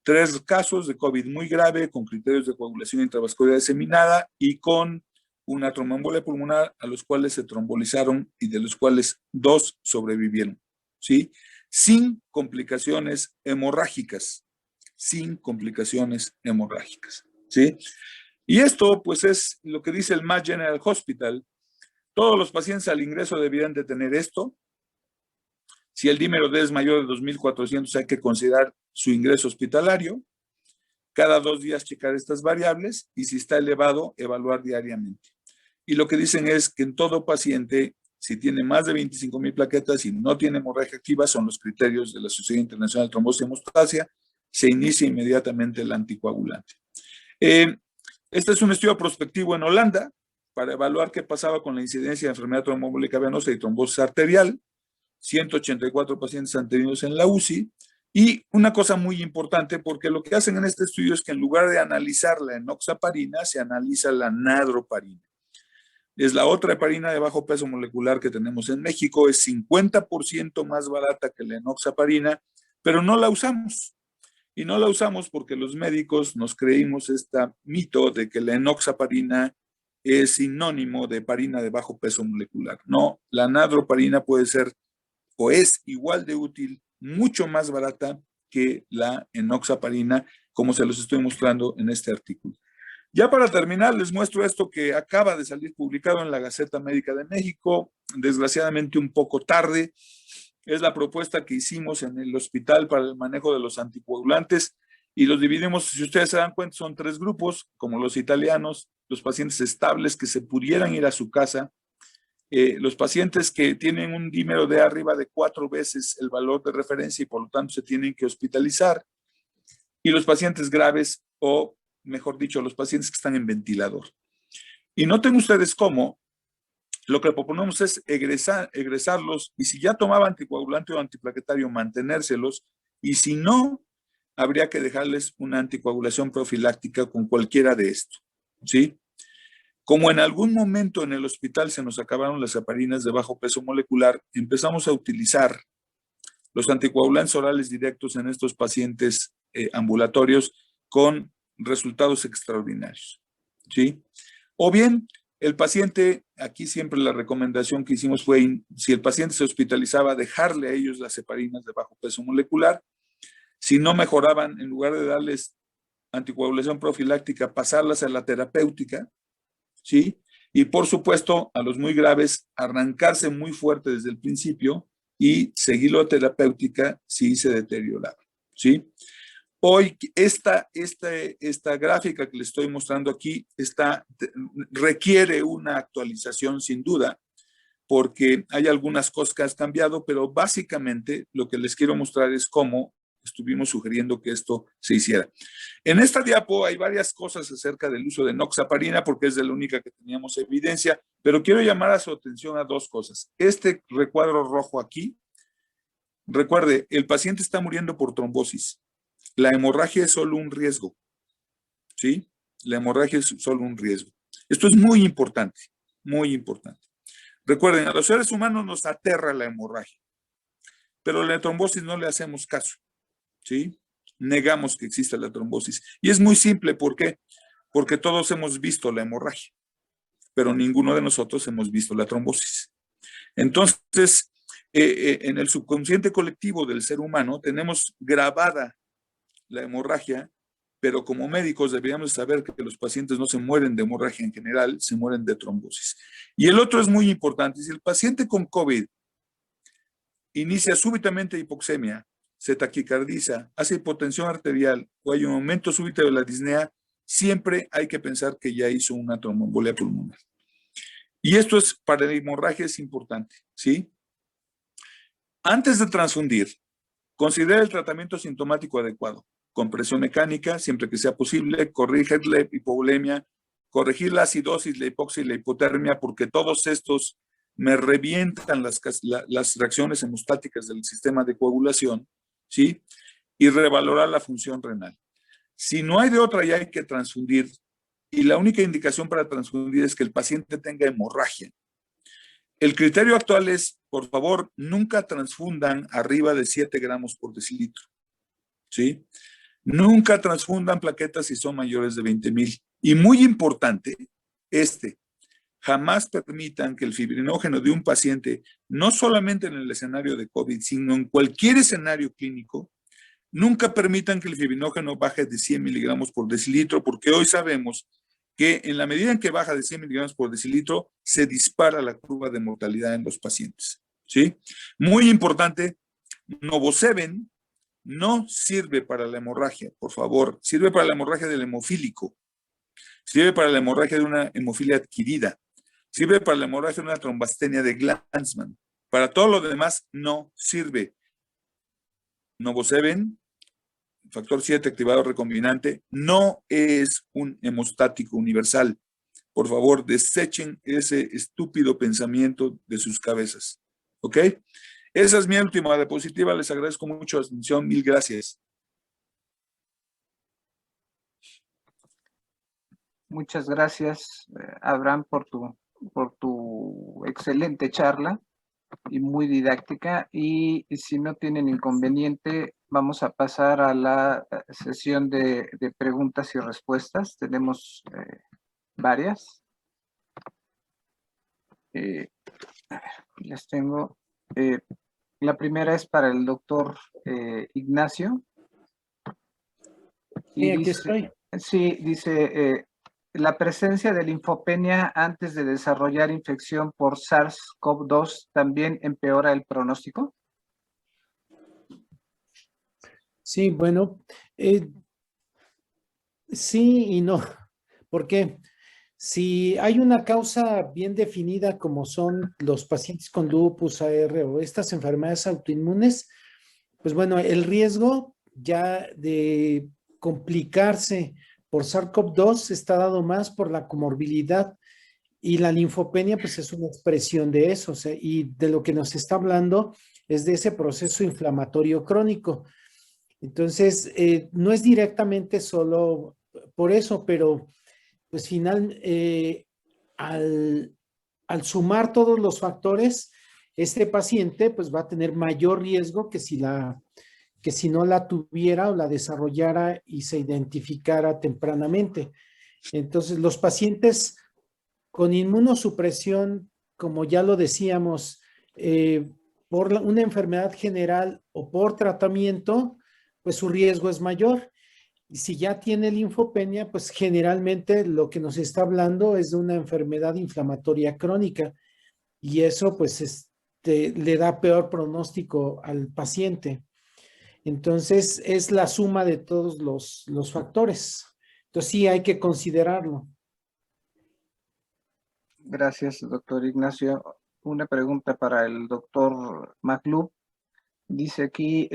Speaker 2: 3 casos de COVID muy grave, con criterios de coagulación intravascular diseminada y con una tromboembolia pulmonar, a los cuales se trombolizaron y de los cuales 2 sobrevivieron, ¿sí? Sin complicaciones hemorrágicas, sin complicaciones hemorrágicas, ¿sí? Y esto, pues, es lo que dice el Mass General Hospital. Todos los pacientes al ingreso deberían de tener esto. Si el dímero D es mayor de 2,400, hay que considerar su ingreso hospitalario. Cada 2 días checar estas variables, y si está elevado, evaluar diariamente. Y lo que dicen es que en todo paciente, si tiene más de 25,000 plaquetas y no tiene hemorragia activa, son los criterios de la Sociedad Internacional de Trombosis y Hemostasia, se inicia inmediatamente el anticoagulante. Este es un estudio prospectivo en Holanda para evaluar qué pasaba con la incidencia de enfermedad tromboembólica venosa y trombosis arterial. 184 pacientes atendidos en la UCI. Y una cosa muy importante, porque lo que hacen en este estudio es que en lugar de analizar la enoxaparina, se analiza la nadroparina. Es la otra heparina de bajo peso molecular que tenemos en México, es 50% más barata que la enoxaparina, pero no la usamos. Y no la usamos porque los médicos nos creímos este mito de que la enoxaparina es sinónimo de heparina de bajo peso molecular. No, la nadroparina puede ser o es igual de útil, mucho más barata que la enoxaparina, como se los estoy mostrando en este artículo. Ya para terminar, les muestro esto que acaba de salir publicado en la Gaceta Médica de México, desgraciadamente un poco tarde. Es la propuesta que hicimos en el hospital para el manejo de los anticoagulantes. y los dividimos, si ustedes se dan cuenta, son 3 grupos, como los italianos, los pacientes estables que se pudieran ir a su casa, los pacientes que tienen un dímero de arriba de 4 veces el valor de referencia y por lo tanto se tienen que hospitalizar, y los pacientes graves o, mejor dicho, los pacientes que están en ventilador. Y noten ustedes cómo lo que proponemos es egresarlos y si ya tomaba anticoagulante o antiplaquetario, mantenérselos, y si no, habría que dejarles una anticoagulación profiláctica con cualquiera de estos, ¿sí? Como en algún momento en el hospital se nos acabaron las heparinas de bajo peso molecular, empezamos a utilizar los anticoagulantes orales directos en estos pacientes ambulatorios con resultados extraordinarios, ¿sí? O bien, el paciente, aquí siempre la recomendación que hicimos fue, si el paciente se hospitalizaba, dejarle a ellos las heparinas de bajo peso molecular. Si no mejoraban, en lugar de darles anticoagulación profiláctica, pasarlas a la terapéutica, ¿sí? Y por supuesto, a los muy graves, arrancarse muy fuerte desde el principio y seguirlo a terapéutica si se deterioraba, ¿sí? Hoy, esta gráfica que les estoy mostrando aquí requiere una actualización sin duda, porque hay algunas cosas que han cambiado, pero básicamente lo que les quiero mostrar es cómo estuvimos sugiriendo que esto se hiciera. En esta diapo hay varias cosas acerca del uso de noxaparina, porque es de la única que teníamos evidencia, pero quiero llamar a su atención a 2 cosas. Este recuadro rojo aquí, recuerde, el paciente está muriendo por trombosis. La hemorragia es solo un riesgo, ¿sí? La hemorragia es solo un riesgo. Esto es muy importante, muy importante. Recuerden, a los seres humanos nos aterra la hemorragia, pero la trombosis no le hacemos caso, ¿sí? Negamos que exista la trombosis. Y es muy simple, ¿por qué? Porque todos hemos visto la hemorragia, pero ninguno de nosotros hemos visto la trombosis. Entonces, en el subconsciente colectivo del ser humano tenemos grabada la hemorragia, pero como médicos deberíamos saber que los pacientes no se mueren de hemorragia en general, se mueren de trombosis. Y el otro es muy importante, si el paciente con COVID inicia súbitamente hipoxemia, se taquicardiza, hace hipotensión arterial o hay un aumento súbito de la disnea, siempre hay que pensar que ya hizo una tromboembolia pulmonar. Y esto es para la hemorragia es importante, ¿sí? Antes de transfundir, considera el tratamiento sintomático adecuado. Compresión mecánica, siempre que sea posible, corregir la hipovolemia, corregir la acidosis, la hipoxia y la hipotermia, porque todos estos me revientan las reacciones hemostáticas del sistema de coagulación, ¿sí? Y revalorar la función renal. Si no hay de otra y hay que transfundir, y la única indicación para transfundir es que el paciente tenga hemorragia. El criterio actual es, por favor, nunca transfundan arriba de 7 gramos por decilitro, ¿sí? Nunca transfundan plaquetas si son mayores de 20,000. Y muy importante, jamás permitan que el fibrinógeno de un paciente, no solamente en el escenario de COVID, sino en cualquier escenario clínico, nunca permitan que el fibrinógeno baje de 100 miligramos por decilitro, porque hoy sabemos que en la medida en que baja de 100 miligramos por decilitro, se dispara la curva de mortalidad en los pacientes, ¿sí? Muy importante, Novoseven no sirve para la hemorragia, por favor, sirve para la hemorragia del hemofílico, sirve para la hemorragia de una hemofilia adquirida, sirve para la hemorragia de una trombastenia de Glanzmann. Para todo lo demás no sirve. Novoseven, factor 7 activado recombinante, no es un hemostático universal. Por favor, desechen ese estúpido pensamiento de sus cabezas. ¿Ok? Esa es mi última diapositiva. Les agradezco mucho la atención. Mil gracias.
Speaker 1: Muchas gracias, Abraham, por tu excelente charla y muy didáctica. Y si no tienen inconveniente, vamos a pasar a la sesión de preguntas y respuestas. Tenemos varias. A ver, las tengo. La primera es para el doctor Ignacio.
Speaker 3: Sí, aquí estoy.
Speaker 1: Sí, dice, la presencia de linfopenia antes de desarrollar infección por SARS-CoV-2 también empeora el pronóstico.
Speaker 3: Sí, bueno, Sí y no. ¿Por qué? Si hay una causa bien definida como son los pacientes con lupus, AR o estas enfermedades autoinmunes, pues bueno, el riesgo ya de complicarse por SARS-CoV-2 está dado más por la comorbilidad y la linfopenia pues es una expresión de eso, o sea, y de lo que nos está hablando es de ese proceso inflamatorio crónico. Entonces, no es directamente solo por eso, pero pues al, al sumar todos los factores, este paciente pues va a tener mayor riesgo que si no la tuviera o la desarrollara y se identificara tempranamente. Entonces, los pacientes con inmunosupresión, como ya lo decíamos, por una enfermedad general o por tratamiento, pues su riesgo es mayor. Y si ya tiene linfopenia, pues generalmente lo que nos está hablando es de una enfermedad inflamatoria crónica y eso pues le da peor pronóstico al paciente. Entonces es la suma de todos los factores. Entonces sí hay que considerarlo.
Speaker 1: Gracias, doctor Ignacio. Una pregunta para el doctor Maglub. Dice aquí,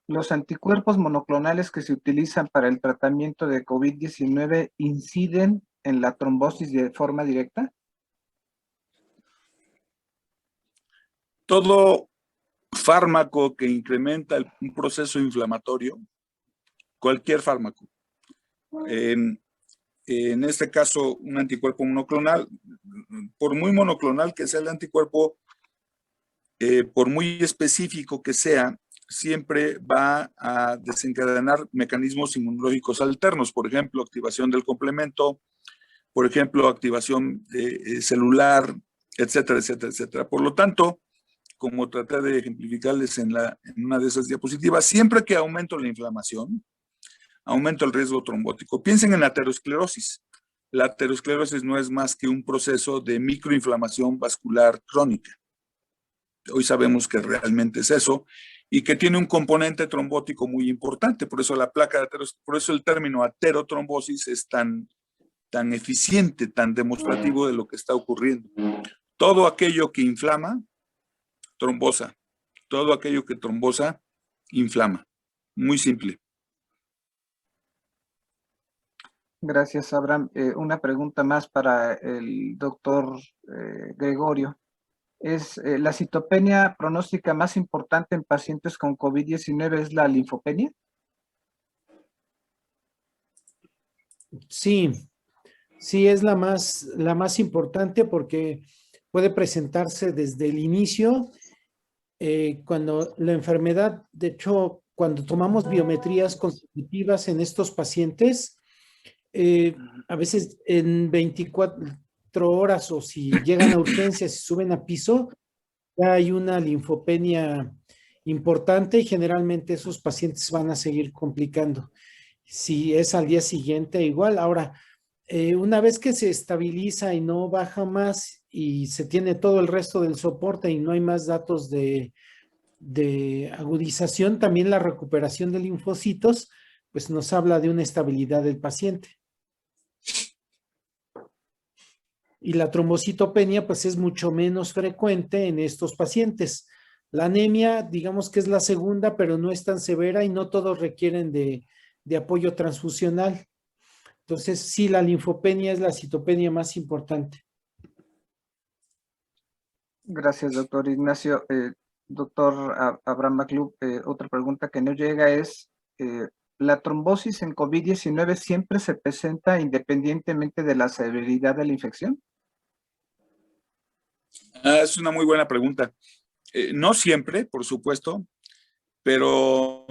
Speaker 1: ¿los anticuerpos monoclonales que se utilizan para el tratamiento de COVID-19 inciden en la trombosis de forma directa?
Speaker 2: Todo fármaco que incrementa un proceso inflamatorio, cualquier fármaco, en este caso un anticuerpo monoclonal, por muy monoclonal que sea el anticuerpo, por muy específico que sea, siempre va a desencadenar mecanismos inmunológicos alternos, por ejemplo, activación del complemento, por ejemplo, activación celular, etcétera, etcétera, etcétera. Por lo tanto, como traté de ejemplificarles en una de esas diapositivas, siempre que aumento la inflamación, aumento el riesgo trombótico. Piensen en la aterosclerosis. La aterosclerosis no es más que un proceso de microinflamación vascular crónica. Hoy sabemos que realmente es eso y que tiene un componente trombótico muy importante. Por eso la placa de por eso el término aterotrombosis es tan eficiente, tan demostrativo de lo que está ocurriendo. Todo aquello que inflama, trombosa. Todo aquello que trombosa, inflama. Muy simple.
Speaker 1: Gracias, Abraham. Una pregunta más para el doctor Gregorio. ¿Es la citopenia pronóstica más importante en pacientes con COVID-19 es la linfopenia?
Speaker 3: Sí, sí es la más importante porque puede presentarse desde el inicio, cuando la enfermedad, de hecho, cuando tomamos biometrías constitutivas en estos pacientes, a veces en 24 horas o si llegan a urgencias y suben a piso, ya hay una linfopenia importante y generalmente esos pacientes van a seguir complicando. Si es al día siguiente, igual. Ahora, una vez que se estabiliza y no baja más y se tiene todo el resto del soporte y no hay más datos de agudización, también la recuperación de linfocitos, pues nos habla de una estabilidad del paciente. Y la trombocitopenia, pues es mucho menos frecuente en estos pacientes. La anemia, digamos que es la segunda, pero no es tan severa y no todos requieren de apoyo transfusional. Entonces, sí, la linfopenia es la citopenia más importante.
Speaker 1: Gracias, doctor Ignacio. Doctor Abraham Maglub, otra pregunta que nos llega es, ¿la trombosis en COVID-19 siempre se presenta independientemente de la severidad de la infección?
Speaker 2: Es una muy buena pregunta. No siempre, por supuesto, pero,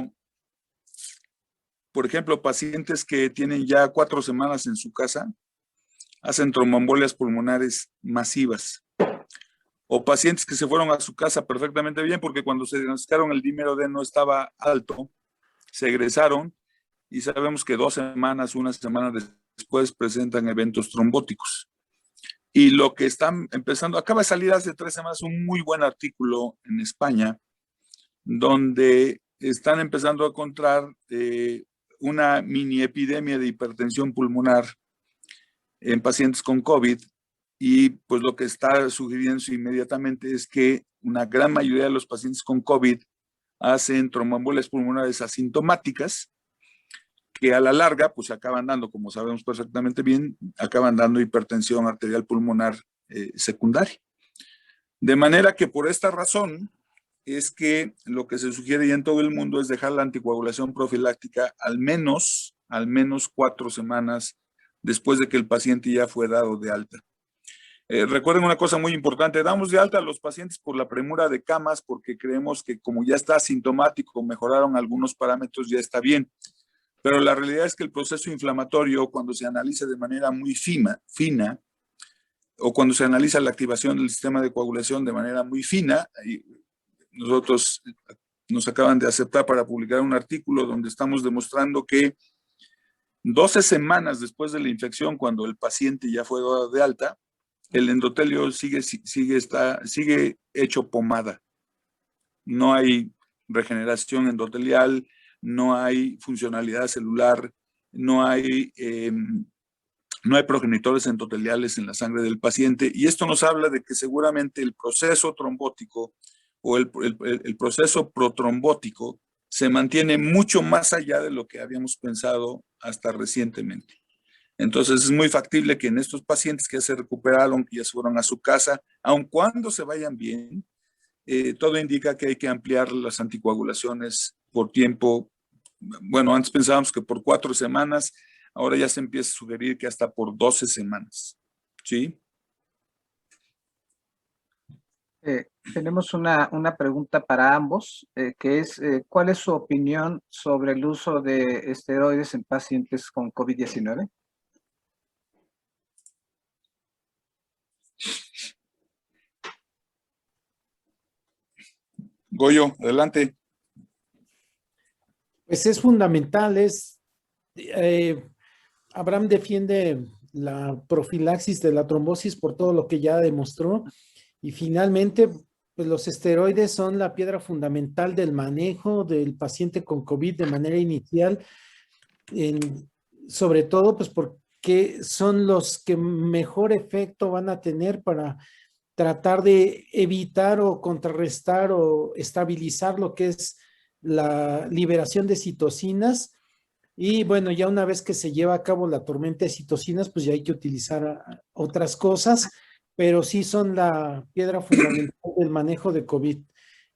Speaker 2: por ejemplo, pacientes que tienen ya 4 semanas en su casa hacen tromboembolias pulmonares masivas. O pacientes que se fueron a su casa perfectamente bien porque cuando se diagnosticaron el dímero D no estaba alto, se egresaron y sabemos que 2 semanas, 1 semana después presentan eventos trombóticos. Y lo que están empezando, acaba de salir hace 3 semanas un muy buen artículo en España donde están empezando a encontrar una mini epidemia de hipertensión pulmonar en pacientes con COVID, y pues lo que está sugiriendo inmediatamente es que una gran mayoría de los pacientes con COVID hacen tromboembolias pulmonares asintomáticas, que a la larga pues acaban dando, como sabemos perfectamente bien, acaban dando hipertensión arterial pulmonar secundaria. De manera que por esta razón es que lo que se sugiere ya en todo el mundo es dejar la anticoagulación profiláctica al menos 4 semanas después de que el paciente ya fue dado de alta. Recuerden una cosa muy importante: damos de alta a los pacientes por la premura de camas, porque creemos que como ya está asintomático, mejoraron algunos parámetros, ya está bien. Pero la realidad es que el proceso inflamatorio, cuando se analiza de manera muy fina, o cuando se analiza la activación del sistema de coagulación de manera muy fina, y nosotros nos acaban de aceptar para publicar un artículo donde estamos demostrando que 12 semanas después de la infección, cuando el paciente ya fue dado de alta, el endotelio sigue hecho pomada. No hay regeneración endotelial, no hay funcionalidad celular, no hay progenitores endoteliales en la sangre del paciente, y esto nos habla de que seguramente el proceso trombótico o el proceso protrombótico se mantiene mucho más allá de lo que habíamos pensado hasta recientemente. Entonces es muy factible que en estos pacientes que ya se recuperaron, que ya se fueron a su casa, aun cuando se vayan bien, todo indica que hay que ampliar las anticoagulaciones por tiempo. Bueno, antes pensábamos que por 4 semanas, ahora ya se empieza a sugerir que hasta por 12 semanas. ¿Sí?
Speaker 1: Tenemos una pregunta para ambos, que es, ¿cuál es su opinión sobre el uso de esteroides en pacientes con COVID-19?
Speaker 2: Goyo, adelante.
Speaker 3: Pues es fundamental, Abraham defiende la profilaxis de la trombosis por todo lo que ya demostró, y finalmente pues los esteroides son la piedra fundamental del manejo del paciente con COVID de manera inicial, sobre todo pues porque son los que mejor efecto van a tener para tratar de evitar o contrarrestar o estabilizar lo que es la liberación de citocinas. Y bueno, ya una vez que se lleva a cabo la tormenta de citocinas, pues ya hay que utilizar otras cosas, pero sí son la piedra fundamental del manejo de COVID.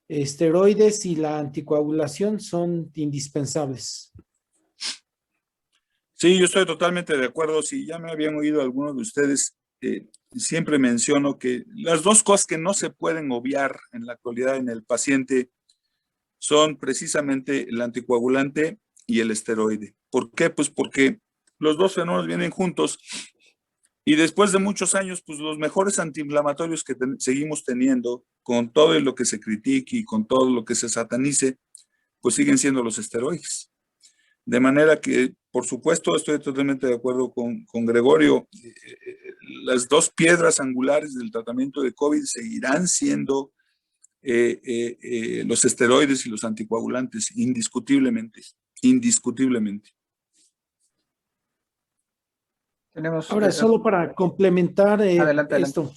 Speaker 3: Esteroides y la anticoagulación son indispensables.
Speaker 2: Sí, yo estoy totalmente de acuerdo. Si ya me habían oído algunos de ustedes, siempre menciono que las dos cosas que no se pueden obviar en la actualidad en el paciente son precisamente el anticoagulante y el esteroide. ¿Por qué? Pues porque los dos fenómenos vienen juntos, y después de muchos años, pues los mejores antiinflamatorios que seguimos teniendo, con todo lo que se critique y con todo lo que se satanice, pues siguen siendo los esteroides. De manera que, por supuesto, estoy totalmente de acuerdo con Gregorio. Las dos piedras angulares del tratamiento de COVID seguirán siendo los esteroides y los anticoagulantes, indiscutiblemente.
Speaker 3: Ahora, solo para complementar esto.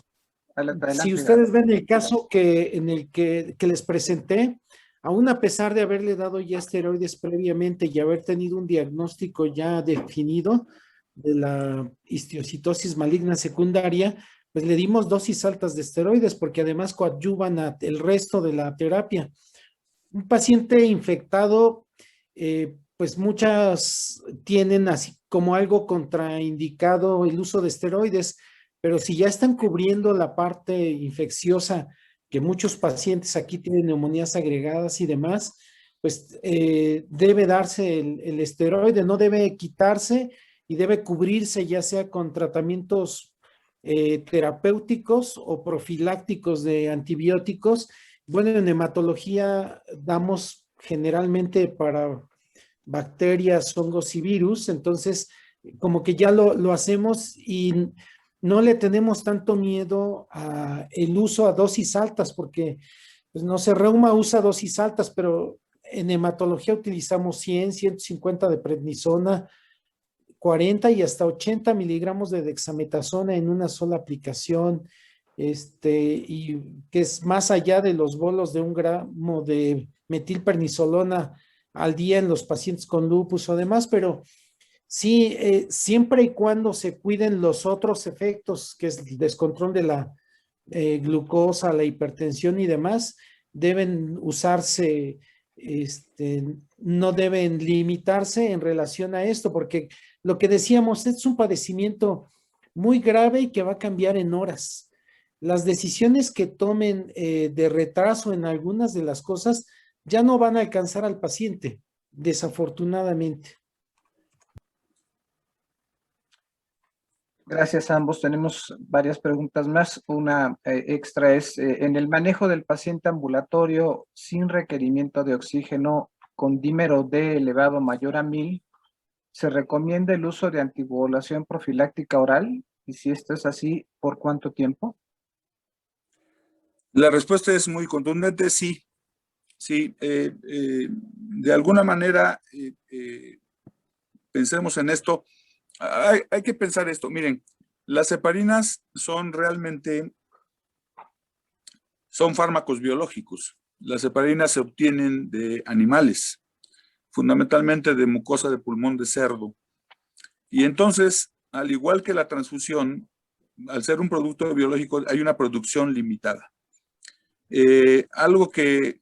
Speaker 1: Adelante,
Speaker 3: si ustedes ven el caso en el que les presenté, aún a pesar de haberle dado ya esteroides previamente y haber tenido un diagnóstico ya definido de la histiocytosis maligna secundaria, pues le dimos dosis altas de esteroides porque además coadyuvan el resto de la terapia. Un paciente infectado, pues muchas tienen así como algo contraindicado el uso de esteroides, pero si ya están cubriendo la parte infecciosa, que muchos pacientes aquí tienen neumonías agregadas y demás, pues debe darse el esteroide, no debe quitarse y debe cubrirse ya sea con tratamientos terapéuticos o profilácticos de antibióticos. Bueno, en hematología damos generalmente para bacterias, hongos y virus, entonces como que ya lo hacemos y no le tenemos tanto miedo a el uso a dosis altas, porque pues no sé, Reuma usa dosis altas, pero en hematología utilizamos 100, 150 de prednisona, 40 y hasta 80 miligramos de dexametasona en una sola aplicación, y que es más allá de los bolos de 1 gramo de metilprednisolona al día en los pacientes con lupus o demás, pero sí, siempre y cuando se cuiden los otros efectos, que es el descontrol de la glucosa, la hipertensión y demás, deben usarse, no deben limitarse en relación a esto, porque lo que decíamos, es un padecimiento muy grave y que va a cambiar en horas. Las decisiones que tomen de retraso en algunas de las cosas ya no van a alcanzar al paciente, desafortunadamente.
Speaker 1: Gracias a ambos. Tenemos varias preguntas más. Una extra es, en el manejo del paciente ambulatorio sin requerimiento de oxígeno con dímero D elevado mayor a 1000, ¿se recomienda el uso de anticoagulación profiláctica oral? Y si esto es así, ¿por cuánto tiempo?
Speaker 2: La respuesta es muy contundente, sí. Sí, de alguna manera, pensemos en esto. Hay que pensar esto. Miren, las heparinas son fármacos biológicos. Las heparinas se obtienen de animales, fundamentalmente de mucosa de pulmón de cerdo. Y entonces, al igual que la transfusión, al ser un producto biológico, hay una producción limitada. Algo que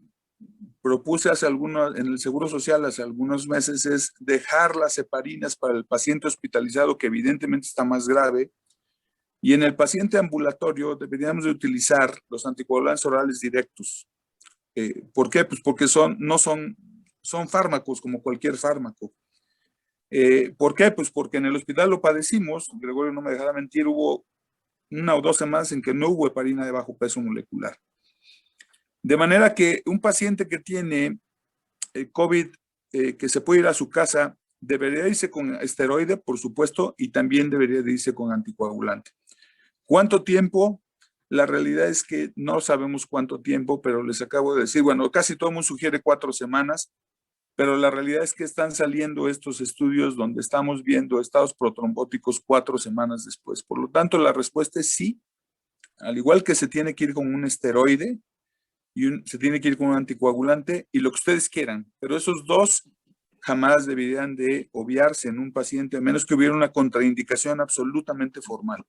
Speaker 2: propuse en el Seguro Social hace algunos meses es dejar las heparinas para el paciente hospitalizado, que evidentemente está más grave, y en el paciente ambulatorio deberíamos de utilizar los anticoagulantes orales directos. ¿Por qué? Pues porque son fármacos como cualquier fármaco. ¿Por qué? Pues porque en el hospital lo padecimos, Gregorio no me dejará mentir, hubo 1 o 2 semanas en que no hubo heparina de bajo peso molecular. De manera que un paciente que tiene COVID, que se puede ir a su casa, debería irse con esteroide, por supuesto, y también debería de irse con anticoagulante. ¿Cuánto tiempo? La realidad es que no sabemos cuánto tiempo, pero les acabo de decir, bueno, casi todo el mundo sugiere 4 semanas, pero la realidad es que están saliendo estos estudios donde estamos viendo estados protrombóticos 4 semanas después. Por lo tanto, la respuesta es sí, al igual que se tiene que ir con un esteroide, se tiene que ir con un anticoagulante y lo que ustedes quieran, pero esos 2 jamás deberían de obviarse en un paciente, a menos que hubiera una contraindicación absolutamente formal.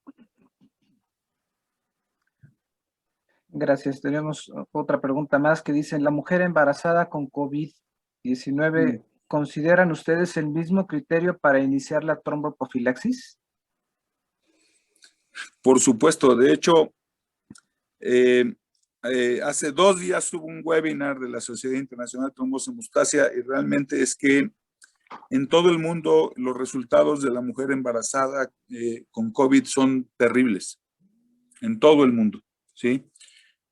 Speaker 1: Gracias. Tenemos otra pregunta más que dice, la mujer embarazada con COVID-19, ¿consideran ustedes el mismo criterio para iniciar la tromboprofilaxis?
Speaker 2: Por supuesto, de hecho, hace 2 días hubo un webinar de la Sociedad Internacional de Trombosis y realmente es que en todo el mundo los resultados de la mujer embarazada con COVID son terribles, en todo el mundo, ¿sí?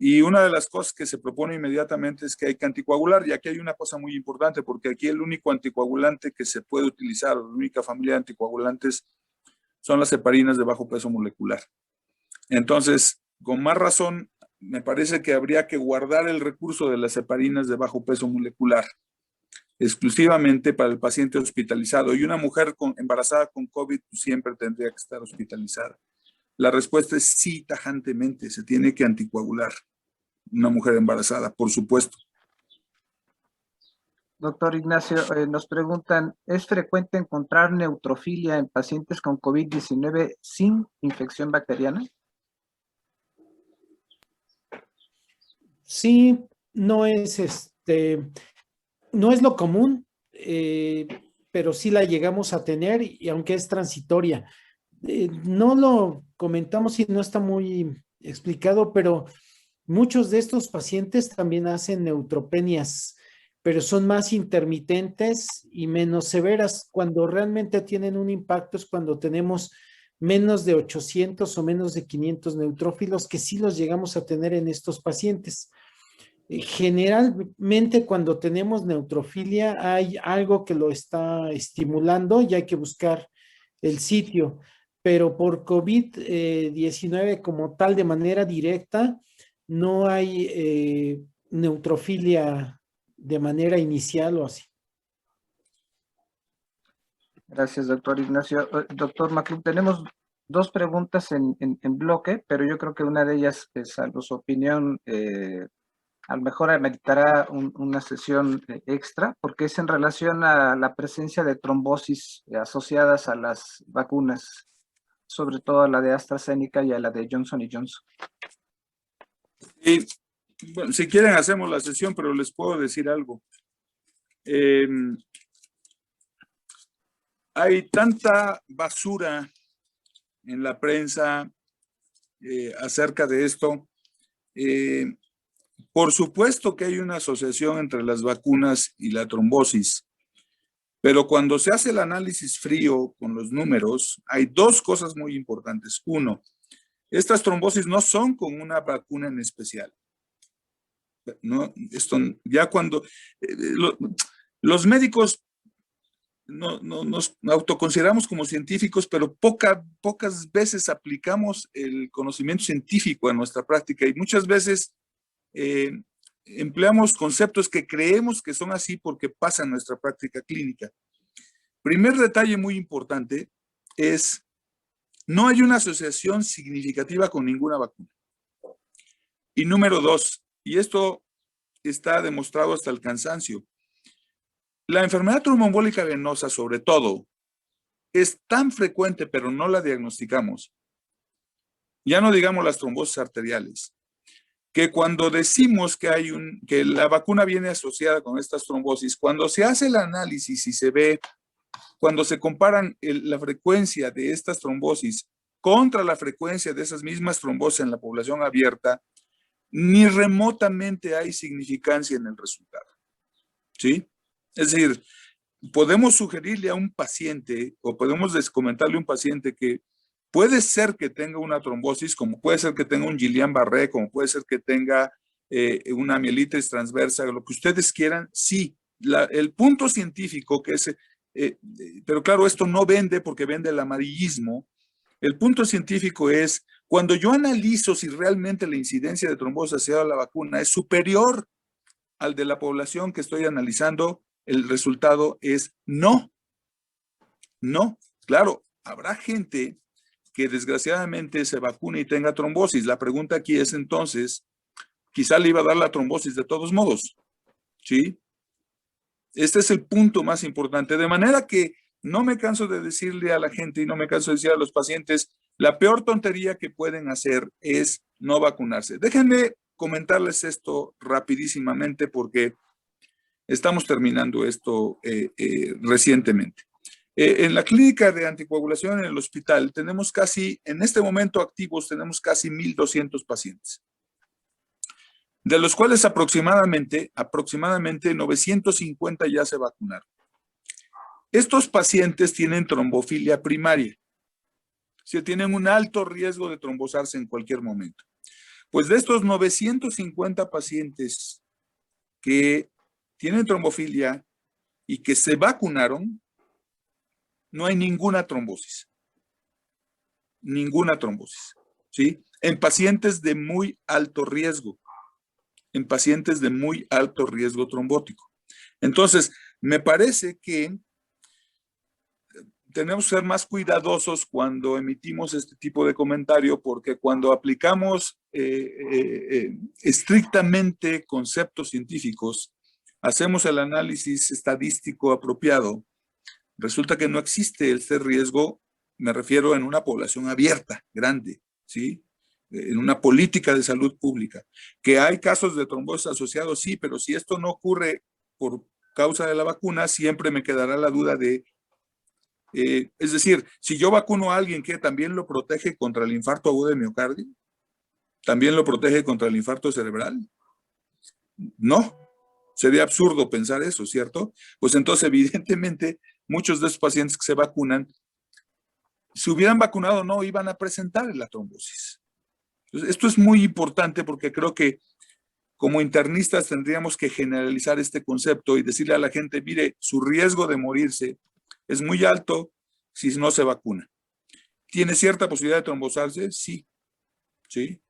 Speaker 2: Y una de las cosas que se propone inmediatamente es que hay que anticoagular, y aquí hay una cosa muy importante, porque aquí el único anticoagulante que se puede utilizar, la única familia de anticoagulantes, son las heparinas de bajo peso molecular. Entonces, con más razón, me parece que habría que guardar el recurso de las heparinas de bajo peso molecular exclusivamente para el paciente hospitalizado, y una mujer embarazada con COVID siempre tendría que estar hospitalizada. La respuesta es sí, tajantemente, se tiene que anticoagular una mujer embarazada, por supuesto.
Speaker 1: Doctor Ignacio, nos preguntan, ¿es frecuente encontrar neutrofilia en pacientes con COVID-19 sin infección bacteriana?
Speaker 3: Sí, no es no es lo común, pero sí la llegamos a tener, y aunque es transitoria. No lo comentamos y no está muy explicado, pero muchos de estos pacientes también hacen neutropenias, pero son más intermitentes y menos severas. Cuando realmente tienen un impacto es cuando tenemos menos de 800 o menos de 500 neutrófilos, que sí los llegamos a tener en estos pacientes. Generalmente cuando tenemos neutrofilia hay algo que lo está estimulando y hay que buscar el sitio, pero por COVID-19 como tal de manera directa no hay neutrofilia de manera inicial o así.
Speaker 1: Gracias, doctor Ignacio. Doctor Maclub, tenemos dos preguntas en bloque, pero yo creo que una de ellas, salvo su opinión, a lo mejor ameritará una sesión extra, porque es en relación a la presencia de trombosis asociadas a las vacunas, sobre todo a la de AstraZeneca y a la de Johnson & Johnson.
Speaker 2: Y, bueno, si quieren hacemos la sesión, pero les puedo decir algo. Hay tanta basura en la prensa acerca de esto. Por supuesto que hay una asociación entre las vacunas y la trombosis, pero cuando se hace el análisis frío con los números, hay dos cosas muy importantes. Uno, estas trombosis no son con una vacuna en especial. No, esto ya cuando los médicos nos autoconsideramos como científicos, pero pocas veces aplicamos el conocimiento científico a nuestra práctica y muchas veces empleamos conceptos que creemos que son así porque pasa en nuestra práctica clínica. Primer detalle muy importante es, no hay una asociación significativa con ninguna vacuna. Y número dos, y esto está demostrado hasta el cansancio, la enfermedad tromboembólica venosa, sobre todo, es tan frecuente, pero no la diagnosticamos. Ya no digamos las trombosis arteriales, que cuando decimos que la vacuna viene asociada con estas trombosis, cuando se hace el análisis y se ve, cuando se comparan la frecuencia de estas trombosis contra la frecuencia de esas mismas trombosis en la población abierta, ni remotamente hay significancia en el resultado. ¿Sí? Es decir, podemos sugerirle a un paciente o podemos comentarle a un paciente que puede ser que tenga una trombosis, como puede ser que tenga un Guillain-Barré, como puede ser que tenga una mielitis transversa, lo que ustedes quieran, sí. El punto científico que es, pero claro, esto no vende porque vende el amarillismo. El punto científico es, cuando yo analizo si realmente la incidencia de trombosis asociada a la vacuna es superior al de la población que estoy analizando, el resultado es no. No. Claro, habrá gente que desgraciadamente se vacune y tenga trombosis. La pregunta aquí es entonces, quizá le iba a dar la trombosis de todos modos. ¿Sí? Este es el punto más importante. De manera que no me canso de decirle a la gente y no me canso de decir a los pacientes, la peor tontería que pueden hacer es no vacunarse. Déjenme comentarles esto rapidísimamente porque estamos terminando esto recientemente. En la clínica de anticoagulación en el hospital tenemos casi, en este momento activos, tenemos casi 1,200 pacientes, de los cuales aproximadamente 950 ya se vacunaron. Estos pacientes tienen trombofilia primaria, si tienen un alto riesgo de trombosarse en cualquier momento. Pues de estos 950 pacientes que tienen trombofilia y que se vacunaron, no hay ninguna trombosis. Ninguna trombosis, ¿sí? En pacientes de muy alto riesgo. En pacientes de muy alto riesgo trombótico. Entonces, me parece que tenemos que ser más cuidadosos cuando emitimos este tipo de comentario, porque cuando aplicamos estrictamente conceptos científicos, hacemos el análisis estadístico apropiado, resulta que no existe este riesgo, me refiero en una población abierta, grande, ¿sí? En una política de salud pública. Que hay casos de trombosis asociados, sí, pero si esto no ocurre por causa de la vacuna, siempre me quedará la duda de, es decir, si yo vacuno a alguien que también lo protege contra el infarto agudo de miocardio, ¿también lo protege contra el infarto cerebral? No, sería absurdo pensar eso, ¿cierto? Pues entonces, evidentemente, muchos de esos pacientes que se vacunan, si hubieran vacunado o no, iban a presentar la trombosis. Entonces, esto es muy importante porque creo que como internistas tendríamos que generalizar este concepto y decirle a la gente, mire, su riesgo de morirse es muy alto si no se vacuna. ¿Tiene cierta posibilidad de trombosarse? Sí. ¿Sí?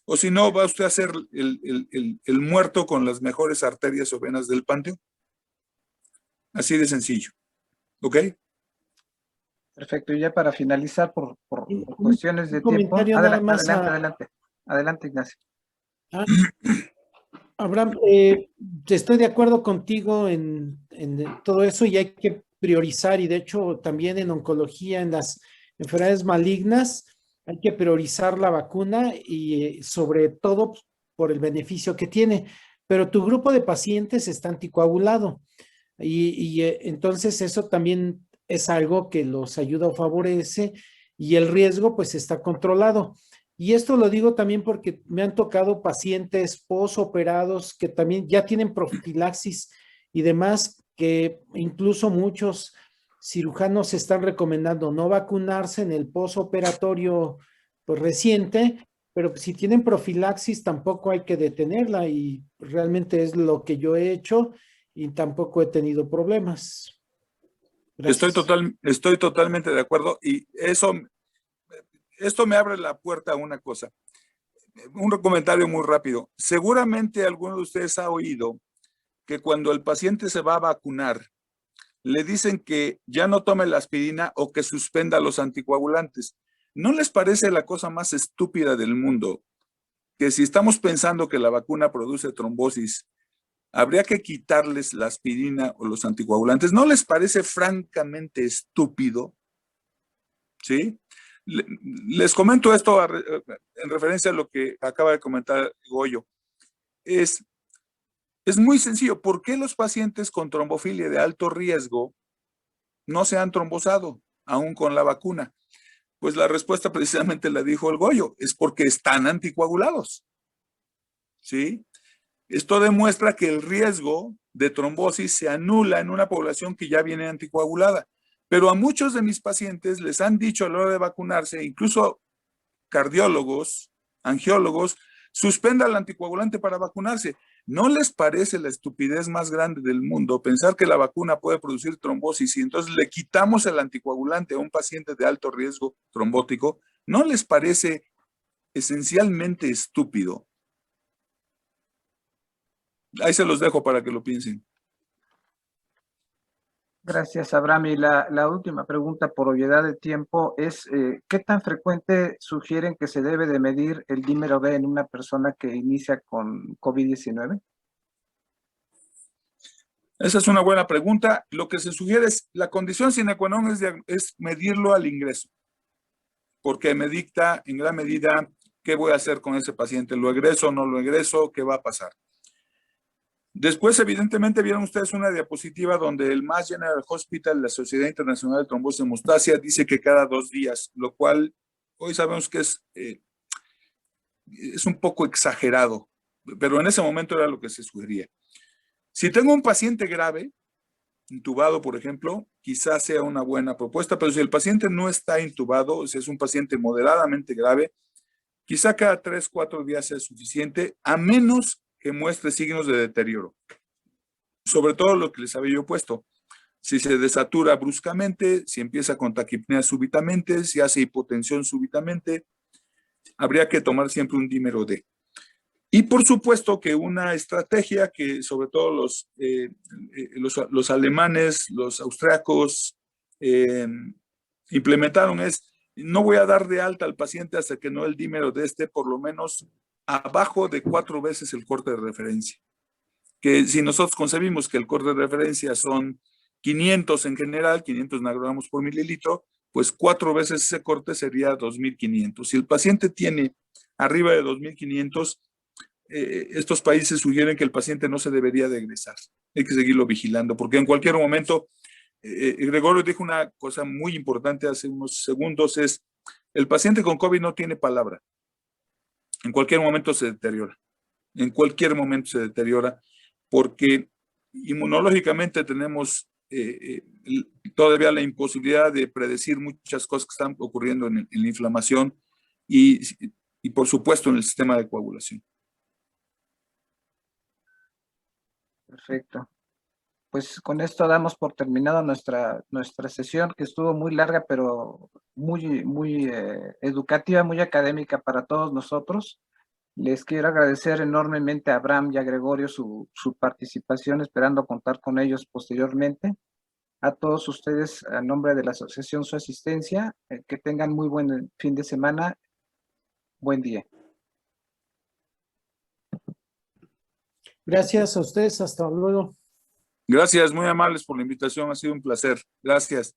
Speaker 2: O si no, va usted a hacer el muerto con las mejores arterias o venas del panteón. Así de sencillo. ¿Ok?
Speaker 1: Perfecto. Y ya para finalizar, por cuestiones de
Speaker 3: Un
Speaker 1: tiempo.
Speaker 3: comentario nada más
Speaker 1: Adelante,
Speaker 3: a-
Speaker 1: adelante. Adelante, Ignacio.
Speaker 3: Ah, Abraham, estoy de acuerdo contigo en todo eso y hay que priorizar y de hecho también en oncología, en las enfermedades malignas, hay que priorizar la vacuna y sobre todo por el beneficio que tiene. Pero tu grupo de pacientes está anticoagulado y entonces eso también es algo que los ayuda o favorece y el riesgo pues está controlado. Y esto lo digo también porque me han tocado pacientes posoperados que también ya tienen profilaxis y demás, que incluso muchos cirujanos están recomendando no vacunarse en el posoperatorio pues, reciente, pero si tienen profilaxis tampoco hay que detenerla y realmente es lo que yo he hecho y tampoco he tenido problemas. Gracias.
Speaker 2: Estoy totalmente de acuerdo y esto me abre la puerta a una cosa. Un comentario muy rápido. Seguramente alguno de ustedes ha oído que cuando el paciente se va a vacunar, le dicen que ya no tome la aspirina o que suspenda los anticoagulantes. ¿No les parece la cosa más estúpida del mundo que si estamos pensando que la vacuna produce trombosis, habría que quitarles la aspirina o los anticoagulantes? ¿No les parece francamente estúpido? ¿Sí? Les comento esto en referencia a lo que acaba de comentar Goyo. Es muy sencillo. ¿Por qué los pacientes con trombofilia de alto riesgo no se han trombosado aún con la vacuna? Pues la respuesta precisamente la dijo el Goyo, es porque están anticoagulados. ¿Sí? Esto demuestra que el riesgo de trombosis se anula en una población que ya viene anticoagulada. Pero a muchos de mis pacientes les han dicho a la hora de vacunarse, incluso cardiólogos, angiólogos, suspenda el anticoagulante para vacunarse. ¿No les parece la estupidez más grande del mundo pensar que la vacuna puede producir trombosis y entonces le quitamos el anticoagulante a un paciente de alto riesgo trombótico? ¿No les parece esencialmente estúpido? Ahí se los dejo para que lo piensen.
Speaker 1: Gracias, Abraham. Y la última pregunta, por obviedad de tiempo, es ¿qué tan frecuente sugieren que se debe de medir el dímero D en una persona que inicia con COVID-19?
Speaker 2: Esa es una buena pregunta. Lo que se sugiere es, la condición sine qua non es medirlo al ingreso, porque me dicta en gran medida qué voy a hacer con ese paciente. ¿Lo egreso o no lo egreso? ¿Qué va a pasar? Después, evidentemente, vieron ustedes una diapositiva donde el Mass General Hospital, la Sociedad Internacional de Trombosis y Hemostasia, dice que cada 2 días, lo cual hoy sabemos que es un poco exagerado, pero en ese momento era lo que se sugería. Si tengo un paciente grave, intubado, por ejemplo, quizás sea una buena propuesta, pero si el paciente no está intubado, si es un paciente moderadamente grave, quizá cada 3, 4 días sea suficiente, a menos que muestre signos de deterioro. Sobre todo lo que les había yo puesto. Si se desatura bruscamente, si empieza con taquipnea súbitamente, si hace hipotensión súbitamente, habría que tomar siempre un dímero D. Y por supuesto que una estrategia que sobre todo los alemanes, los austriacos implementaron es, no voy a dar de alta al paciente hasta que no el dímero D esté por lo menos abajo de 4 veces el corte de referencia. Que si nosotros concebimos que el corte de referencia son 500 en general, 500 nanogramos por mililitro, pues 4 veces ese corte sería 2.500. Si el paciente tiene arriba de 2.500, estos países sugieren que el paciente no se debería de egresar. Hay que seguirlo vigilando, porque en cualquier momento, Gregorio dijo una cosa muy importante hace unos segundos, es el paciente con COVID no tiene palabra. En cualquier momento se deteriora. En cualquier momento se deteriora, porque inmunológicamente tenemos todavía la imposibilidad de predecir muchas cosas que están ocurriendo en la inflamación y por supuesto en el sistema de coagulación.
Speaker 1: Perfecto. Pues con esto damos por terminado nuestra sesión, que estuvo muy larga, pero muy educativa, muy académica para todos nosotros. Les quiero agradecer enormemente a Abraham y a Gregorio su participación, esperando contar con ellos posteriormente. A todos ustedes, a nombre de la Asociación Su Asistencia, que tengan muy buen fin de semana. Buen día.
Speaker 3: Gracias a ustedes, hasta luego.
Speaker 2: Gracias, muy amables por la invitación, ha sido un placer. Gracias.